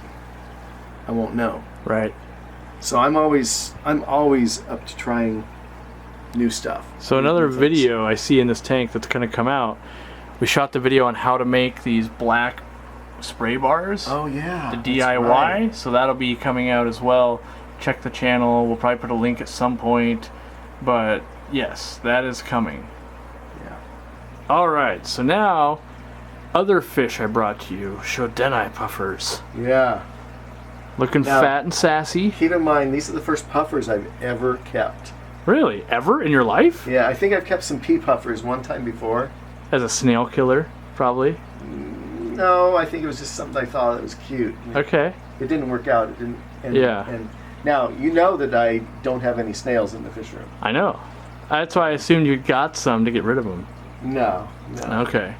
I won't know. Right. So I'm always up to trying new stuff. So another New things. video I see in this tank that's going to come out, we shot the video on how to make these black spray bars. Oh yeah. The that's DIY. right. So that'll be coming out as well. Check the channel. We'll probably put a link at some point. But yes, that is coming. Yeah. Alright, so now other fish I brought to you, Shodenai puffers. Yeah. Looking Now- fat and sassy. Keep in mind, these are the first puffers I've ever kept. Really? Ever in your life? Yeah, I think I've kept some pea puffers one time before. As a snail killer, probably. No, I think it was just something I thought that was cute. Okay. It didn't work out. It didn't. And, Yeah. And now you know that I don't have any snails in the fish room. I know. That's why I assumed you got some to get rid of them. No. Okay.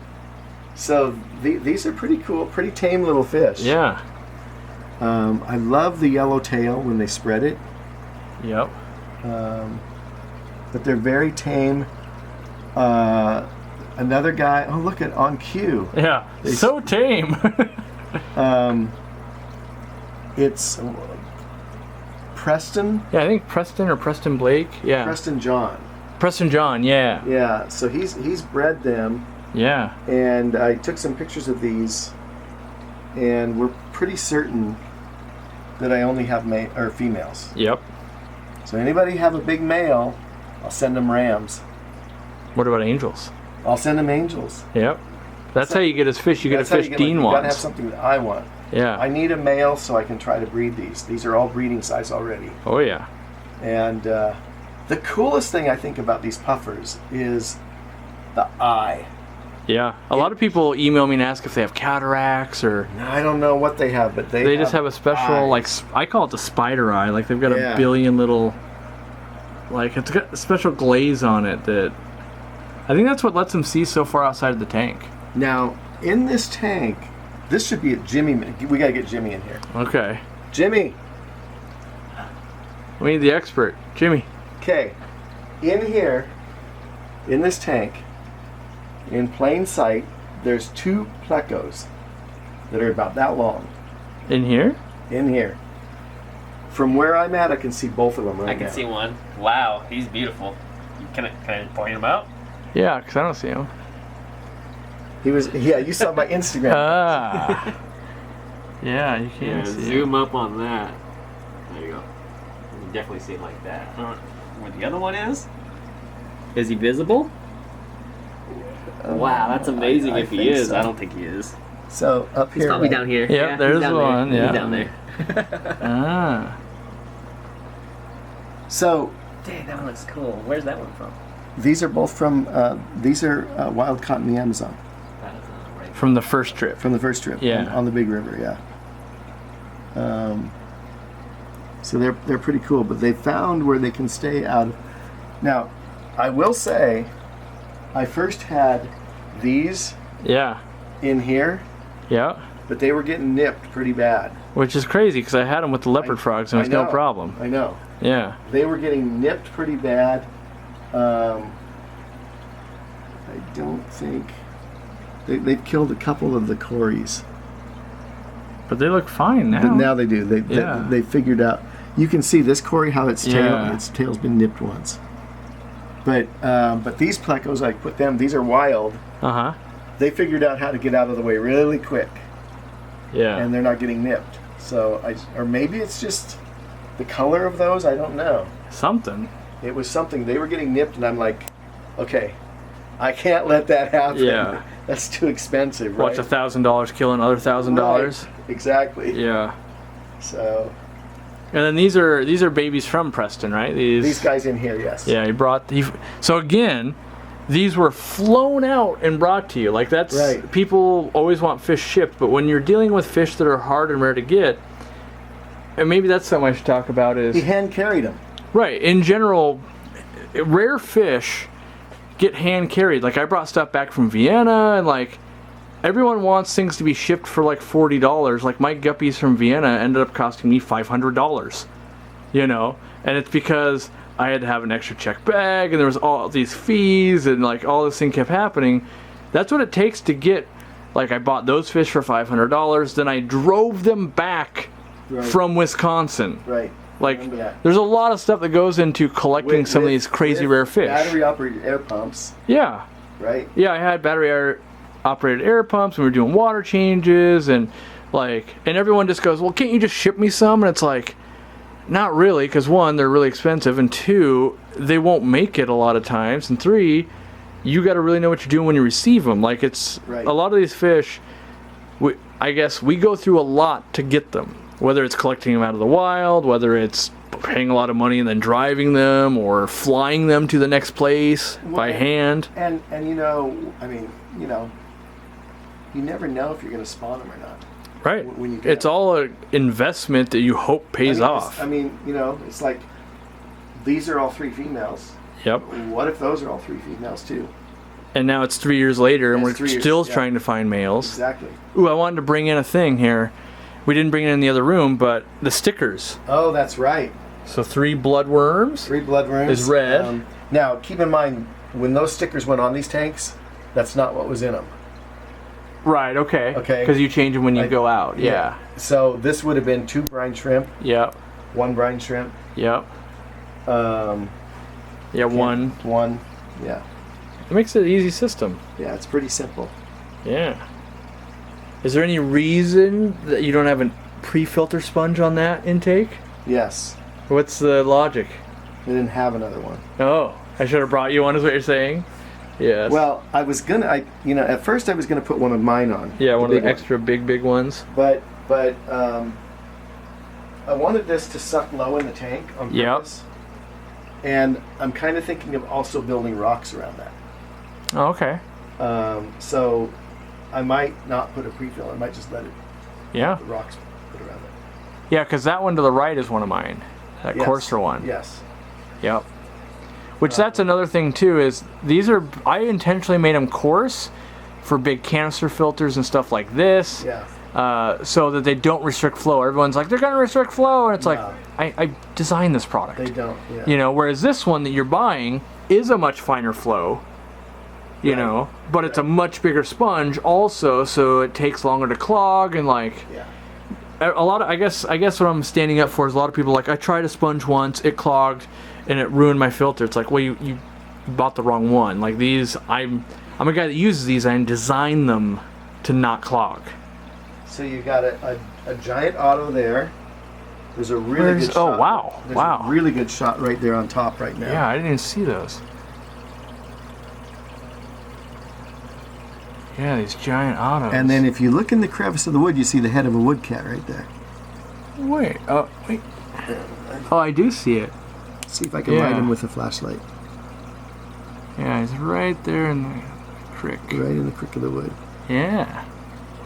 So these are pretty cool, pretty tame little fish. Yeah. I love the yellow tail when they spread it, Yep. but they're very tame. Another guy. Oh, look at On Cue. Yeah. So tame. It's Preston. Yeah, I think Preston or Preston Blake. Yeah. Preston John. Preston John. Yeah. Yeah. So he's bred them, Yeah. and I took some pictures of these, and we're pretty certain that I only have females. Yep. So anybody have a big male, I'll send them rams. What about angels? I'll send them angels. Yep. That's how you get his fish. You get a That's how fish Dean you gotta have wants. something that I want. Yeah. I need a male so I can try to breed these. These are all breeding size already. Oh yeah. And the coolest thing I think about these puffers is the eye. Yeah. A lot of people email me and ask if they have cataracts or Now, I don't know what they have, but they just have a special, eyes. like, I call it the spider eye. Like they've got Yeah. a billion little, like, it's got a special glaze on it that I think that's what lets them see so far outside of the tank. Now, in this tank, this should be a Jimmy. We got to get Jimmy in here. Okay. Jimmy. We need the expert. Jimmy. Okay. In here, in this tank, in plain sight, there's 2 Plecos that are about that long. In here? In here. From where I'm at, I can see both of them right now. I can see one. Wow, he's beautiful. Can I point him out? Yeah, because I don't see him. He was, yeah, you saw my Instagram. Ah. Yeah, you can see zoom up on that. There you go. You can definitely see it like that. Where the other one is? Is he visible? Wow, that's amazing I if he think is. so. I don't think he is. So up He's here. probably right? down here. Yep, there's he's down one, there. yeah. He's down there. Ah. So Dang, that one looks cool. Where's that one from? these are both from, these are wild caught in the Amazon That is right. From the first trip. from the first trip. Yeah. On the big river, yeah. So they're pretty cool, but they found where they can stay out of. Now, I will say, I first had these Yeah. in here, Yeah. but they were getting nipped pretty bad. Which is crazy because I had them with the leopard frogs and it was no know. problem. I know. Yeah. They were getting nipped pretty bad. I don't think they've killed a couple of the cories. But they look fine now. But now they do. Yeah. They figured out. You can see this cory how its Yeah. tail's been nipped once. But these Plecos, I put them. These are wild. Uh-huh. They figured out how to get out of the way really quick, Yeah. and they're not getting nipped. So or maybe it's just the color of those. I don't know. Something. It was something. They were getting nipped, and I'm like, okay, I can't let that happen. Yeah. That's too expensive, right? Watch $1,000 kill another $1,000. Right. Exactly. Yeah. So And then these are babies from Preston, right? these guys in here, yes. Yeah, so again, these were flown out and brought to you. Like that's Right. People always want fish shipped, but when you're dealing with fish that are hard and rare to get, and maybe that's something I should talk about is He hand carried them. right, in general, rare fish get hand carried. Like I brought stuff back from Vienna and like everyone wants things to be shipped for like $40. Like my guppies from Vienna ended up costing me $500. You know, and it's because I had to have an extra check bag and there was all these fees and like all this thing kept happening. That's what it takes to get, like I bought those fish for $500, then I drove them back Right. from Wisconsin. Right. Like Remember that. there's a lot of stuff that goes into collecting some of these crazy rare fish. Battery operated air pumps, Yeah. right? Yeah, I had operated air pumps and we were doing water changes and everyone just goes, well, can't you just ship me some? And it's like, not really, because one, they're really expensive, and two, they won't make it a lot of times, and three, you got to really know what you're doing when you receive them. Like it's Right. a lot of these fish, I guess we go through a lot to get them, whether it's collecting them out of the wild, whether it's paying a lot of money and then driving them or flying them to the next place by hand. And you know, I mean, you know, you never know if you're going to spawn them or not. Right. When you get It's them. all an investment that you hope pays off. I mean, you know, it's like these are all 3 females. Yep. What if those are all 3 females too? And now it's 3 years later and It's we're 3 years, still yeah. trying to find males. Exactly. Ooh, I wanted to bring in a thing here. We didn't bring it in the other room, but the stickers. Oh, that's right. So 3 bloodworms. 3 bloodworms. Is red. Now, keep in mind, when those stickers went on these tanks, that's not what was in them. Right, okay. Okay. Because you change them when you Like- go out. Yeah. So this would have been 2 brine shrimp, Yep. 1 brine shrimp, Yep. um, Yeah, one. 1. Yeah. It makes it an easy system. Yeah, it's pretty simple. Yeah. Is there any reason that you don't have a pre-filter sponge on that intake? Yes. What's the logic? They didn't have another one. Oh, I should have brought you one, is what you're saying? Yes. Well, I was gonna, at first I was gonna put one of mine on. yeah, one of big the extra big ones. But I wanted this to suck low in the tank on Yep. purpose. And I'm kind of thinking of also building rocks around that. Oh, okay. So I might not put a pre-fill. I might just let it, Yeah. the rocks put around it. Yeah, because that one to the right is one of mine. That Yes. coarser one. Yes. Yep. Which that's another thing too, is I intentionally made them coarse for big canister filters and stuff like this. Yeah. So that they don't restrict flow. Everyone's like, they're gonna restrict flow, and it's like, No. I designed this product. They don't. Yeah. You know, whereas this one that you're buying is a much finer flow. You Right. know, but it's a much bigger sponge also, so it takes longer to clog, and like Yeah. a lot of I guess what I'm standing up for is a lot of people like, I tried a sponge once, it clogged, and it ruined my filter. It's like, well, you bought the wrong one. Like these, I'm a guy that uses these and design them to not clog. So you got a giant auto there. There's a really good shot. Oh wow, There's wow. a really good shot right there on top right now. Yeah, I didn't even see those. Yeah, these giant autos. And then if you look in the crevice of the wood, you see the head of a woodcat right there. Wait. Oh, I do see it. See if I can Yeah. light him with a flashlight. Yeah, he's right there in the crick. Right in the crick of the wood. Yeah.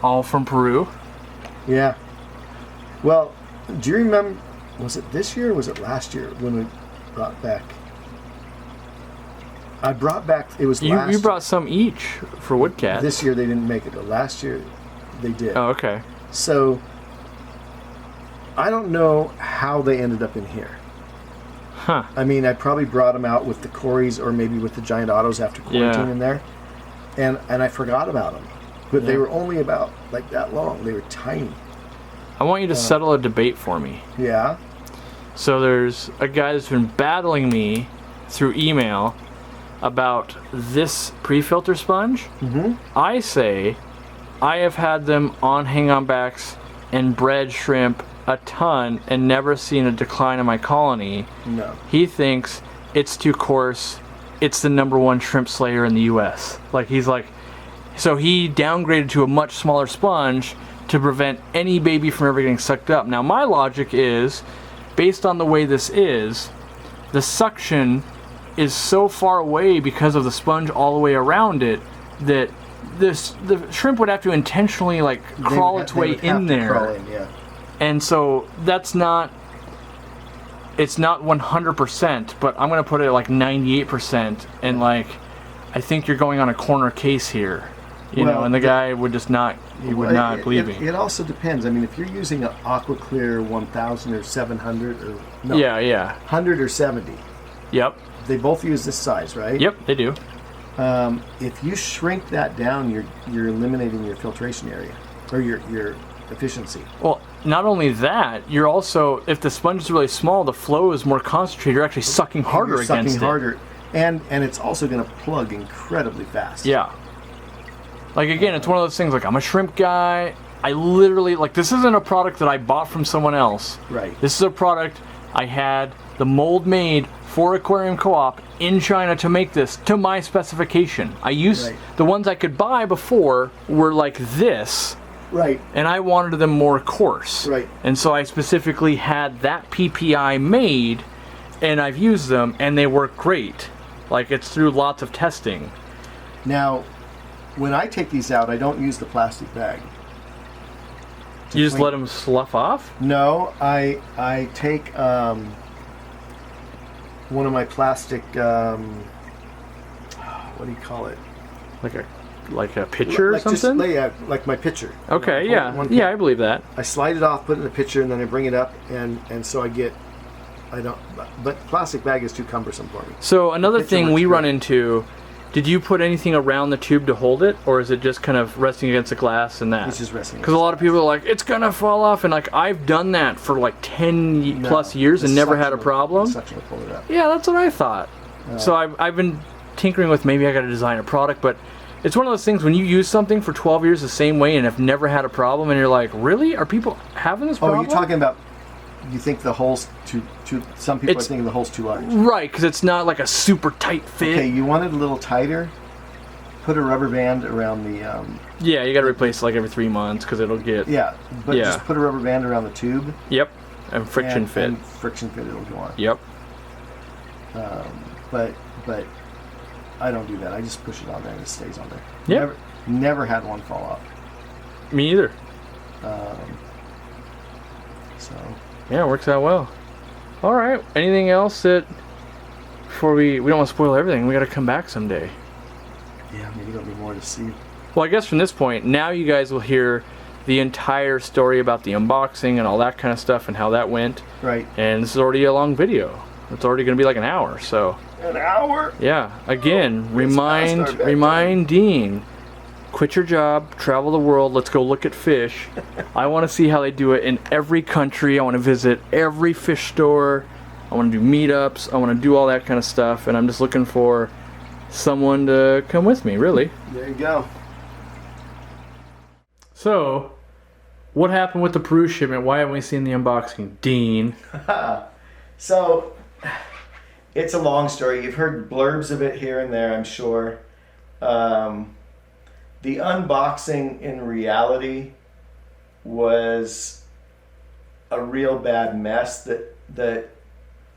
All from Peru. Yeah. Well, do you remember, was it this year or was it last year when we brought back? I brought back, it was last You brought some each for woodcat. This year they didn't make it, but last year they did. Oh, okay. So, I don't know how they ended up in here. Huh. I mean, I probably brought them out with the Corys or maybe with the giant autos after quarantine Yeah. in there. And I forgot about them. But they Yeah. were only about like that long. They were tiny. I want you to settle a debate for me. Yeah. So there's a guy that's been battling me through email about this pre-filter sponge. Mm-hmm. I say I have had them on hang-on backs and bred shrimp a ton and never seen a decline in my colony. No. He thinks it's too coarse. It's the #1 shrimp slayer in the U.S. Like, he's like, so he downgraded to a much smaller sponge to prevent any baby from ever getting sucked up. Now, my logic is, based on the way this is, the suction is so far away because of the sponge all the way around it that the shrimp would have to intentionally like crawl its way in there. Crawl in, yeah. And so that's not, it's not 100%, but I'm going to put it at like 98%. And like, I think you're going on a corner case here, you know, and the guy would just not, he would not believe me. It also depends. I mean, if you're using an Aqua Clear 1000 or 700 or, no, Yeah. 100 or 70, Yep. they both use this size, right? Yep, they do. If you shrink that down, you're eliminating your filtration area or your efficiency. Well, not only that, you're also, if the sponge is really small, the flow is more concentrated. You're actually sucking harder You're against sucking it. harder, and it's also going to plug incredibly fast. Yeah. Like, again, it's one of those things, like, I'm a shrimp guy. I literally, like, this isn't a product that I bought from someone else. Right. This is a product I had the mold made for Aquariumcoop in China to make this to my specification. I used Right. the ones I could buy before were like this, Right. and I wanted them more coarse. Right. And so I specifically had that PPI made, and I've used them, and they work great. Like, it's through lots of testing. Now, when I take these out, I don't use the plastic bag. You just clean. let them slough off? No, I take one of my plastic. What do you call it? Like a pitcher or Like something? like my pitcher. Okay, Hold yeah. one Yeah, cup. I believe that. I slide it off, put it in a pitcher, and then I bring it up, and so I don't. But plastic bag is too cumbersome for me. So another Pitcher thing works we run great. into, did you put anything around the tube to hold it, or is it just kind of resting against the glass and that? It's just resting. Because a lot of people are like, it's gonna fall off, and like, I've done that for like 10 plus years and never had a problem. The suction will pull it up. Yeah, that's what I thought. So I've been tinkering with, maybe I got to design a product, but it's one of those things when you use something for 12 years the same way and have never had a problem, and you're like, really? Are people having this problem? Oh, you're talking about? You think the hole's too? Some people are It's- thinking the hole's too large. Right, because it's not like a super tight fit. Okay, you want it a little tighter. Put a rubber band around the. Yeah, you got to replace it like every 3 months because it'll get. Yeah, but Yeah. just put a rubber band around the tube. Yep, and friction fit. And friction fit it'll go on. Yep. But I don't do that. I just push it on there and it stays on there. Yeah. Never had one fall off. Me either. So Yeah, it works out well. All right. Anything else that before we don't want to spoil everything. We got to come back someday. Yeah, maybe there'll be more to see. Well, I guess from this point, now you guys will hear the entire story about the unboxing and all that kind of stuff and how that went. Right. And this is already a long video. It's already going to be like an hour, so. An hour? Yeah. Again, past our bedtime. remind Dean, quit your job, travel the world, let's go look at fish. I want to see how they do it in every country. I want to visit every fish store. I want to do meetups. I want to do all that kind of stuff. And I'm just looking for someone to come with me, really. There you go. So, what happened with the Peru shipment? Why haven't we seen the unboxing? Dean. So, it's a long story. You've heard blurbs of it here and there, I'm sure. The unboxing in reality was a real bad mess that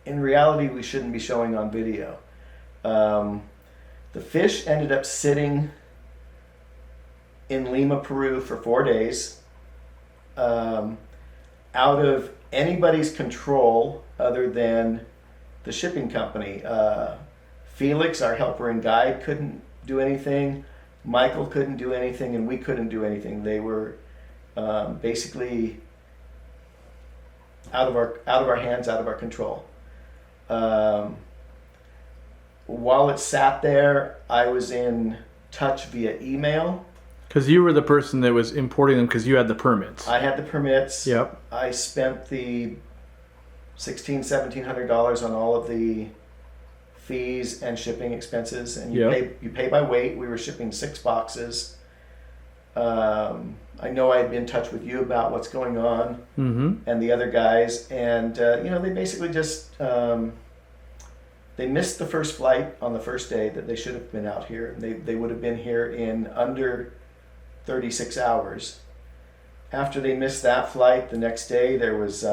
in reality we shouldn't be showing on video. The fish ended up sitting in Lima, Peru for 4 days, out of anybody's control other than the shipping company. Felix, our helper and guide, couldn't do anything. Michael couldn't do anything, and we couldn't do anything. They were basically out of our hands, out of our control. While it sat there, I was in touch via email. Because you were the person that was importing them because you had the permits. I had the permits. Yep. I spent the $1,700 on all of the fees and shipping expenses, and you pay by weight. We were shipping 6 boxes. I know I had been in touch with you about what's going on, and the other guys, and they basically just they missed the first flight on the first day that they should have been out here. They would have been here in under 36 hours. After they missed that flight, the next day there was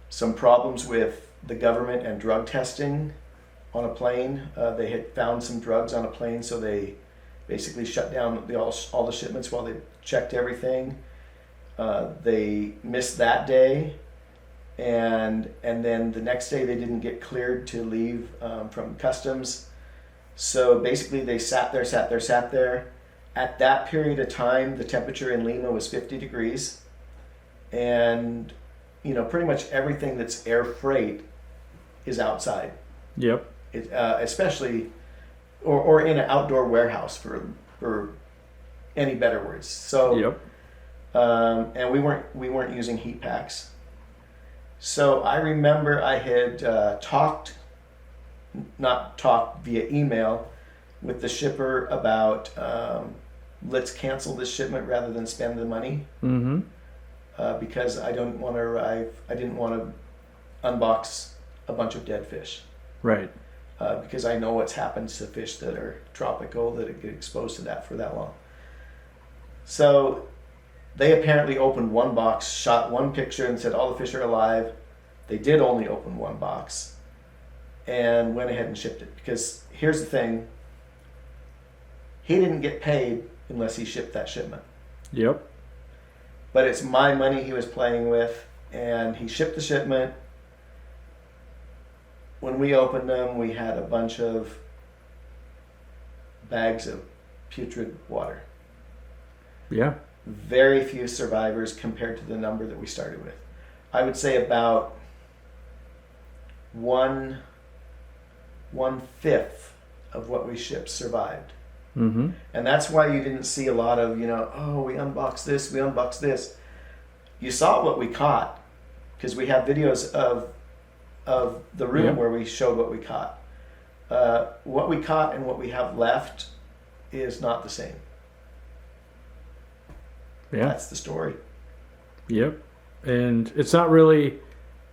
some problems with the government and drug testing on a plane. They had found some drugs on a plane, so they basically shut down all the shipments while they checked everything. They missed that day, and then the next day they didn't get cleared to leave from customs. So basically they sat there. At that period of time, the temperature in Lima was 50 degrees, and pretty much everything that's air freight is outside. Yep. Especially, or in an outdoor warehouse for any better words. So. Yep. And we weren't using heat packs. So I remember I had not talked via email with the shipper about let's cancel this shipment rather than spend the money. Because I didn't want to unbox a bunch of dead fish. Right. Because I know what's happened to fish that are tropical that get exposed to that for that long. So they apparently opened one box, shot one picture, and said all the fish are alive. They did only open one box and went ahead and shipped it. Because here's the thing, he didn't get paid unless he shipped that shipment. Yep. But it's my money he was playing with, and he shipped the shipment. When we opened them, we had a bunch of bags of putrid water. Yeah. Very few survivors compared to the number that we started with. I would say about one fifth of what we shipped survived. And that's why you didn't see a lot of, we unboxed this, we unboxed this. You saw what we caught, because we have videos of the room where we showed what we caught. What we caught and what we have left is not the same. Yeah. That's the story. Yep. And it's not really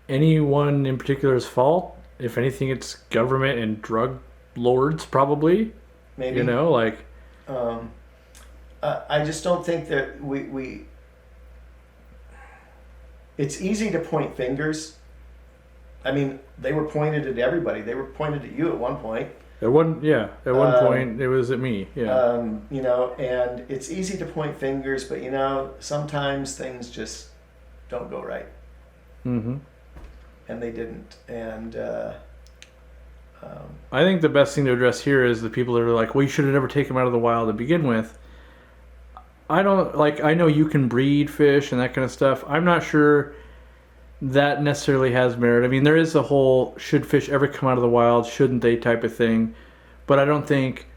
anyone in particular's fault. If anything, it's government and drug lords, probably. Maybe. I just don't think that we it's easy to point fingers. I mean, they were pointed at everybody. They were pointed at you at one point. At one point, it was at me. Yeah. And it's easy to point fingers, but sometimes things just don't go right. And they didn't. And I think the best thing to address here is the people that are like, well, you should have never taken them out of the wild to begin with. I know you can breed fish and that kind of stuff. I'm not sure that necessarily has merit. I mean, there is a whole should fish ever come out of the wild, shouldn't they type of thing. But I don't think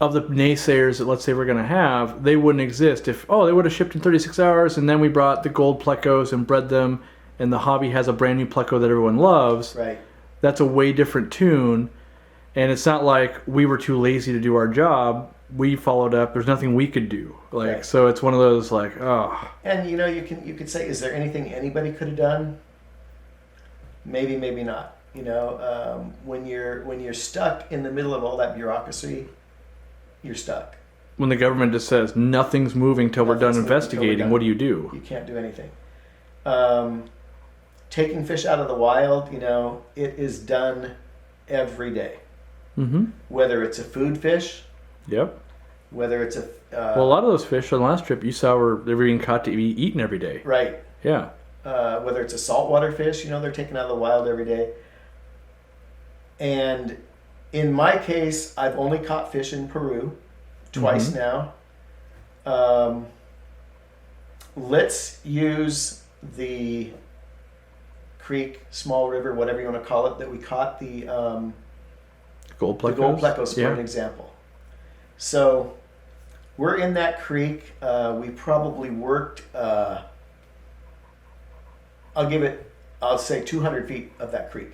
of the naysayers that let's say we're going to have, they wouldn't exist if, they would have shipped in 36 hours and then we brought the gold plecos and bred them and the hobby has a brand new pleco that everyone loves. Right. That's a way different tune. And it's not like we were too lazy to do our job. We followed up. There's nothing we could do. Right. So it's one of those oh. And you could say, is there anything anybody could have done? Maybe, maybe not. When you're stuck in the middle of all that bureaucracy, you're stuck. When the government just says nothing's moving till we're done investigating, what do? You can't do anything. Taking fish out of the wild, it is done every day. Mm-hmm. Whether it's a food fish. Yep. Whether it's a... well, a lot of those fish on the last trip you saw they were being caught to be eaten every day. Right. Yeah. Whether it's a saltwater fish, they're taken out of the wild every day. And in my case, I've only caught fish in Peru twice now. Let's use the creek, small river, whatever you want to call it, that we caught the gold plecos. The gold plecos for an example. So we're in that creek. We probably worked, I'll say 200 feet of that creek.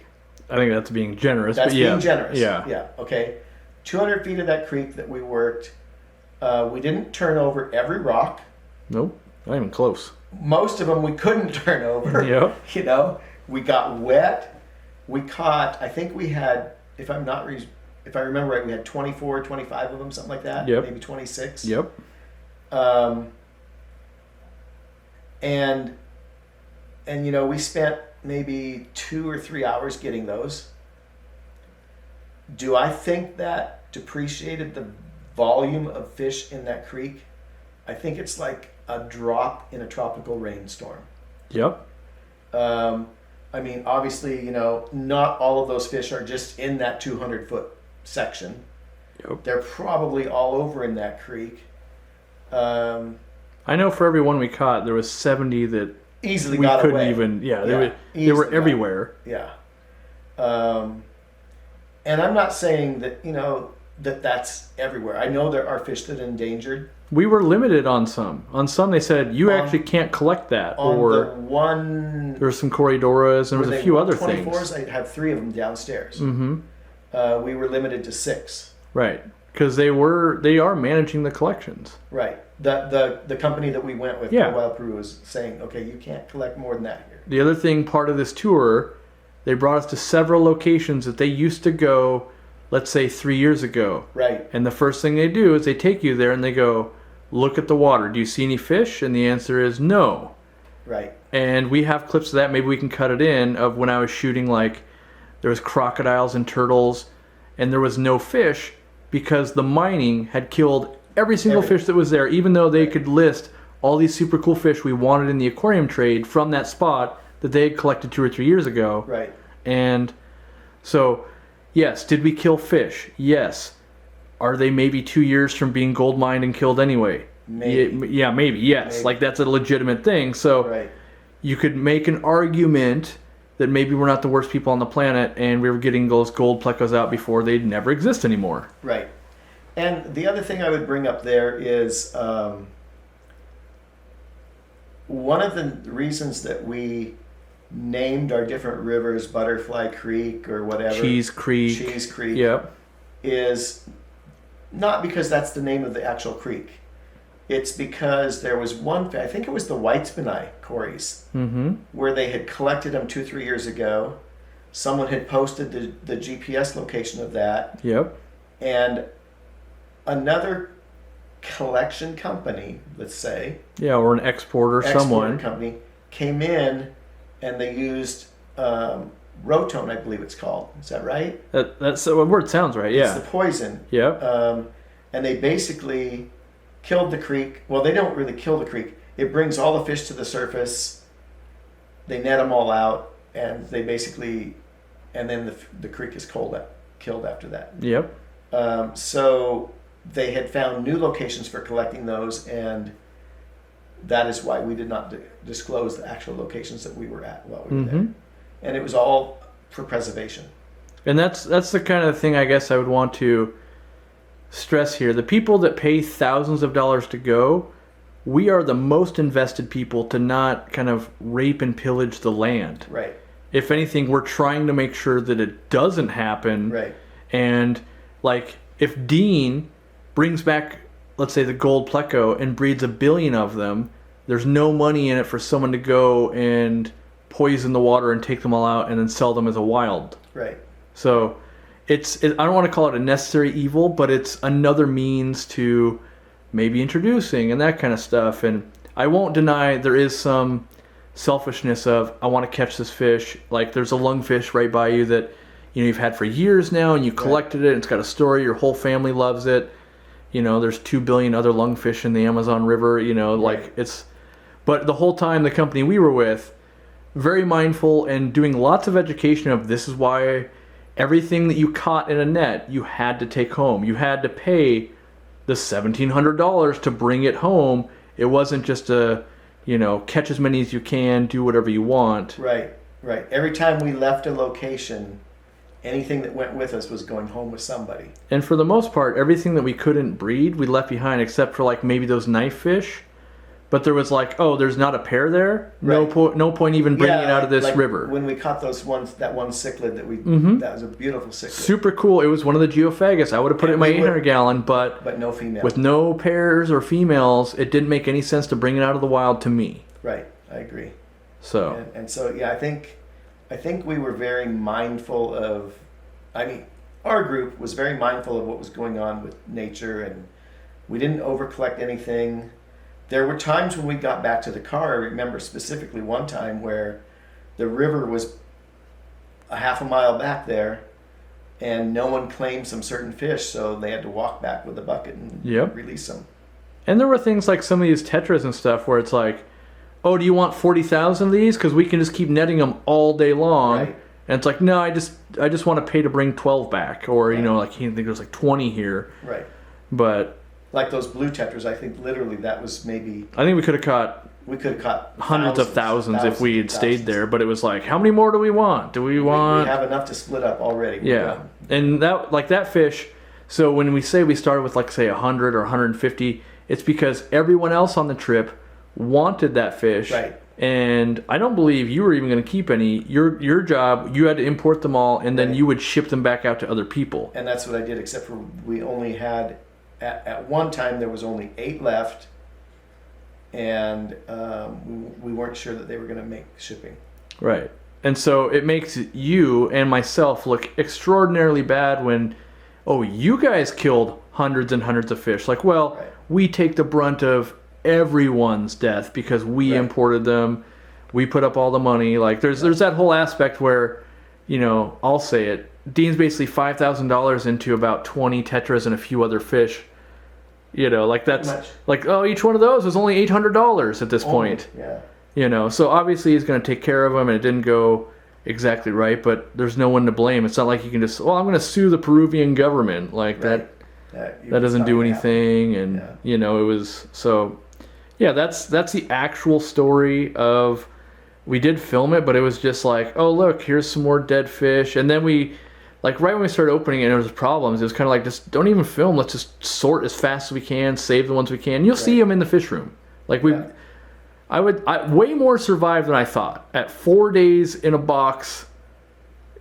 I think that's being generous. That's being generous. Yeah. Yeah. Okay. 200 feet of that creek that we worked. We didn't turn over every rock. Nope. Not even close. Most of them we couldn't turn over. Yep. We got wet. We caught, I think we had, if I remember right, we had 24, 25 of them, something like that. Yep. Maybe 26. Yep. And we spent maybe 2 or 3 hours getting those. Do I think that depreciated the volume of fish in that creek? I think it's like a drop in a tropical rainstorm. Yep. Obviously, not all of those fish are just in that 200-foot section. Yep. They're probably all over in that creek. I know for every one we caught, there was 70 that easily we got couldn't away. even. Yeah, they were everywhere. Yeah. And I'm not saying that that's everywhere. I know there are fish that are endangered. We were limited on some. On some, they said you actually can't collect that. On the one, there were some corridoras and there was a few other 24s, things. I have 3 of them downstairs. Mm-hmm. We were limited to 6. Right, because they are managing the collections. Right. The company that we went with, Wild Peru, was saying, okay, you can't collect more than that here. The other thing, part of this tour, they brought us to several locations that they used to go, let's say 3 years ago. Right. And the first thing they do is they take you there and they go, look at the water. Do you see any fish? And the answer is no. Right. And we have clips of that. Maybe we can cut it in of when I was shooting, there was crocodiles and turtles and there was no fish because the mining had killed every single fish that was there, even though they could list all these super cool fish we wanted in the aquarium trade from that spot that they had collected 2 or 3 years ago. Right. And so, yes, did we kill fish? Yes. Are they maybe 2 years from being gold mined and killed anyway? Maybe. Yeah, maybe, yes. Maybe. That's a legitimate thing. So you could make an argument that maybe we're not the worst people on the planet and we were getting those gold plecos out before they'd never exist anymore. Right. And the other thing I would bring up there is one of the reasons that we named our different rivers Butterfly Creek or whatever. Cheese Creek. Yep. Is not because that's the name of the actual creek. It's because there was one, I think it was the Whitespinai quarries, where they had collected them 2-3 years ago. Someone had posted the GPS location of that. Yep. And another collection company, let's say. Yeah, or an exporter, someone. Company came in and they used Rotone, I believe it's called. Is that right? That's the word sounds right, yeah. It's the poison. Yep. And they basically killed the creek. Well, they don't really kill the creek. It brings all the fish to the surface. They net them all out, and they basically, and then the creek is cold killed after that. Yep. So they had found new locations for collecting those, and that is why we did not disclose the actual locations that we were at while we were there. And it was all for preservation. And that's the kind of thing I guess I would want to stress here. The people that pay thousands of dollars to go, we are the most invested people to not kind of rape and pillage the land. Right. If anything, we're trying to make sure that it doesn't happen. Right. And like if Dean brings back, let's say, the gold pleco and breeds 1 billion of them, there's no money in it for someone to go and poison the water and take them all out and then sell them as a wild. Right. So I don't want to call it a necessary evil, but it's another means to maybe introducing and that kind of stuff. And I won't deny there is some selfishness of, I want to catch this fish. Like there's a lungfish right by you that you've had for years now, and you collected it, and it's got a story, your whole family loves it. There's 2 billion other lungfish in the Amazon River, but the whole time the company we were with, very mindful and doing lots of education of this is why everything that you caught in a net, you had to take home. You had to pay the $1,700 to bring it home. It wasn't just catch as many as you can, do whatever you want. Right. Every time we left a location, anything that went with us was going home with somebody. And for the most part, everything that we couldn't breed, we left behind except for like maybe those knife fish. But there was like, there's not a pair there. Right. No point even bringing it out of this river. When we caught that one cichlid that was a beautiful cichlid. Super cool. It was one of the geophagus. I would have put it in my 800 gallon, but no female. With no pairs or females, it didn't make any sense to bring it out of the wild to me. Right. I agree. So and so yeah, I think we were very mindful of. Our group was very mindful of what was going on with nature, and we didn't over collect anything. There were times when we got back to the car. I remember specifically one time where the river was a half a mile back there, and no one claimed some certain fish, so they had to walk back with a bucket and release them. And there were things like some of these tetras and stuff where it's like, do you want 40,000 of these? Because we can just keep netting them all day long. Right. And it's like, no, I just want to pay to bring 12 back, or I think there's like 20 here. Right. But like those blue tetras, I think literally that was maybe. I think we could have caught hundreds of thousands if we had stayed there. But it was like, how many more do we want? Do we want? We have enough to split up already. Yeah, and that fish. So when we say we started with like say 100 or 150, it's because everyone else on the trip wanted that fish. Right. And I don't believe you were even going to keep any. Your job, you had to import them all, and then you would ship them back out to other people. And that's what I did, except for we only had, at one time, there was only 8 left, and we weren't sure that they were going to make shipping. Right. And so it makes you and myself look extraordinarily bad when, you guys killed hundreds and hundreds of fish. Like, we take the brunt of everyone's death because we imported them, we put up all the money. Like there's that whole aspect where, I'll say it, Dean's basically $5,000 into about 20 tetras and a few other fish. That's like, each one of those was only $800 at this point. Yeah. So obviously he's going to take care of them, and it didn't go exactly right, but there's no one to blame. It's not like you can just, I'm going to sue the Peruvian government like that doesn't do anything. And it was so. Yeah, that's the actual story of. We did film it, but it was just like, look, here's some more dead fish, and then we, like right when we started opening it, and there was problems. It was kind of like, just don't even film. Let's just sort as fast as we can, save the ones we can. You'll see them in the fish room. Like I way more survived than I thought. At 4 days in a box,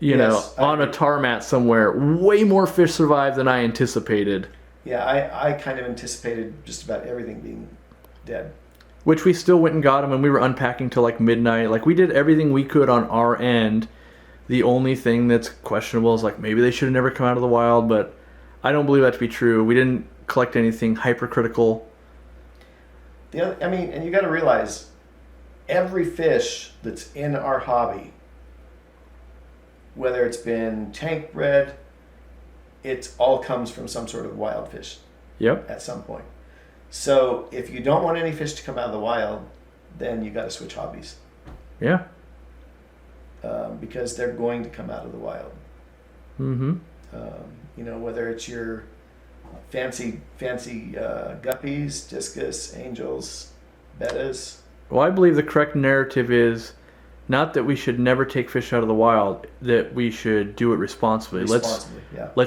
on a tar mat somewhere, way more fish survived than I anticipated. Yeah, I kind of anticipated just about everything being dead. Which we still went and got them, and we were unpacking till like midnight. Like we did everything we could on our end. The only thing that's questionable is like maybe they should have never come out of the wild, but I don't believe that to be true. We didn't collect anything hypercritical. And you got to realize, every fish that's in our hobby, whether it's been tank bred, it all comes from some sort of wild fish. Yep. At some point. So if you don't want any fish to come out of the wild, then you got to switch hobbies. Yeah. Because they're going to come out of the wild. Mm-hmm. Whether it's your fancy guppies, discus, angels, bettas. Well, I believe the correct narrative is not that we should never take fish out of the wild, that we should do it responsibly. Let's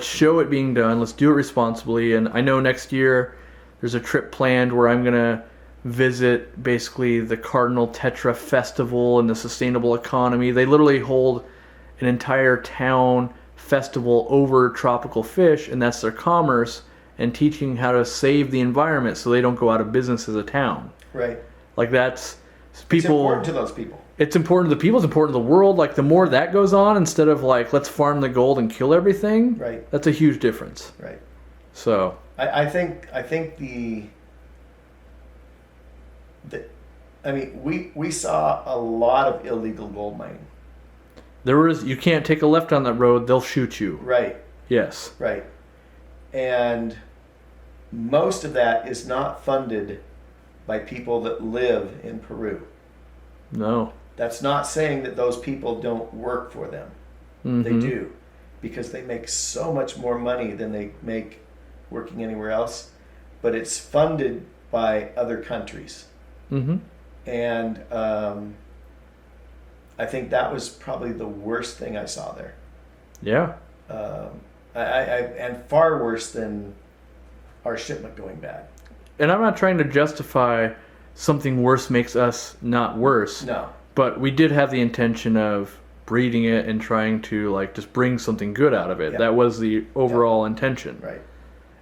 show it being done. Let's do it responsibly. And I know next year there's a trip planned where I'm going to visit basically the Cardinal Tetra Festival and the sustainable economy. They literally hold an entire town festival over tropical fish, and that's their commerce, and teaching how to save the environment so they don't go out of business as a town. Right. Like that's people. It's important to those people. It's important to the people. It's important to the world. Like the more that goes on, instead of like let's farm the gold and kill everything. Right. That's a huge difference. Right. So. I think we saw a lot of illegal gold mining. You can't take a left on that road, they'll shoot you. Right. Yes. Right. And most of that is not funded by people that live in Peru. No. That's not saying that those people don't work for them. Mm-hmm. They do, because they make so much more money than they make working anywhere else. But it's funded by other countries. Mm-hmm. And I think that was probably the worst thing I saw there. Yeah. And far worse than our shipment going bad. And I'm not trying to justify something worse makes us not worse. No. But we did have the intention of breeding it and trying to like just bring something good out of it. Yeah. That was the overall intention. Right.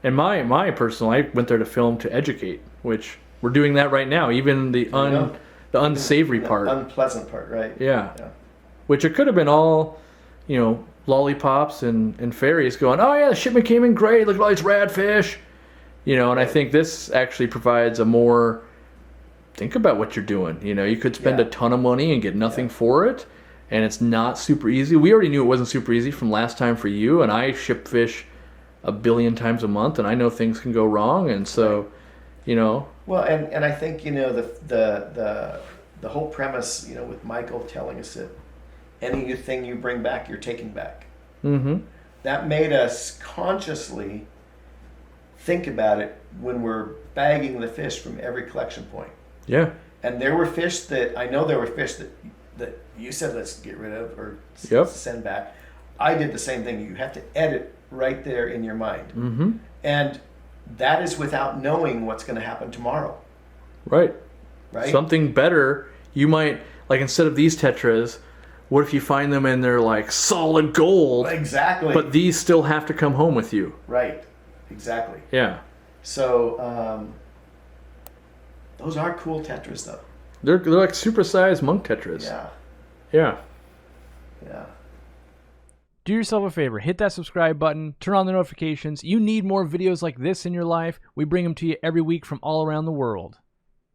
And my personal, I went there to film to educate, which we're doing that right now. Even the unsavory part. Unpleasant part, right? Yeah. Which it could have been all, lollipops and fairies going, oh yeah, the shipment came in great, look at all these rad fish. And I think this actually provides a more, think about what you're doing. You could spend a ton of money and get nothing for it, and it's not super easy. We already knew it wasn't super easy from last time for you, and I ship fish 1 billion times a month, and I know things can go wrong, and so, Well, and I think, the whole premise, with Michael telling us that anything you bring back, you're taking back. Mm-hmm. That made us consciously think about it when we're bagging the fish from every collection point. Yeah. And there were fish that you said let's get rid of or send back. I did the same thing. You have to edit right there in your mind. Mm-hmm. And that is without knowing what's going to happen tomorrow. Right. Right. Something better. You might, like, instead of these tetras, what if you find them and they're like solid gold? Exactly. But these still have to come home with you. Right. Exactly. Yeah. So those are cool tetras, though. They're like supersized monk tetras. Yeah. Yeah. Yeah. Do yourself a favor, hit that subscribe button, turn on the notifications. You need more videos like this in your life. We bring them to you every week from all around the world.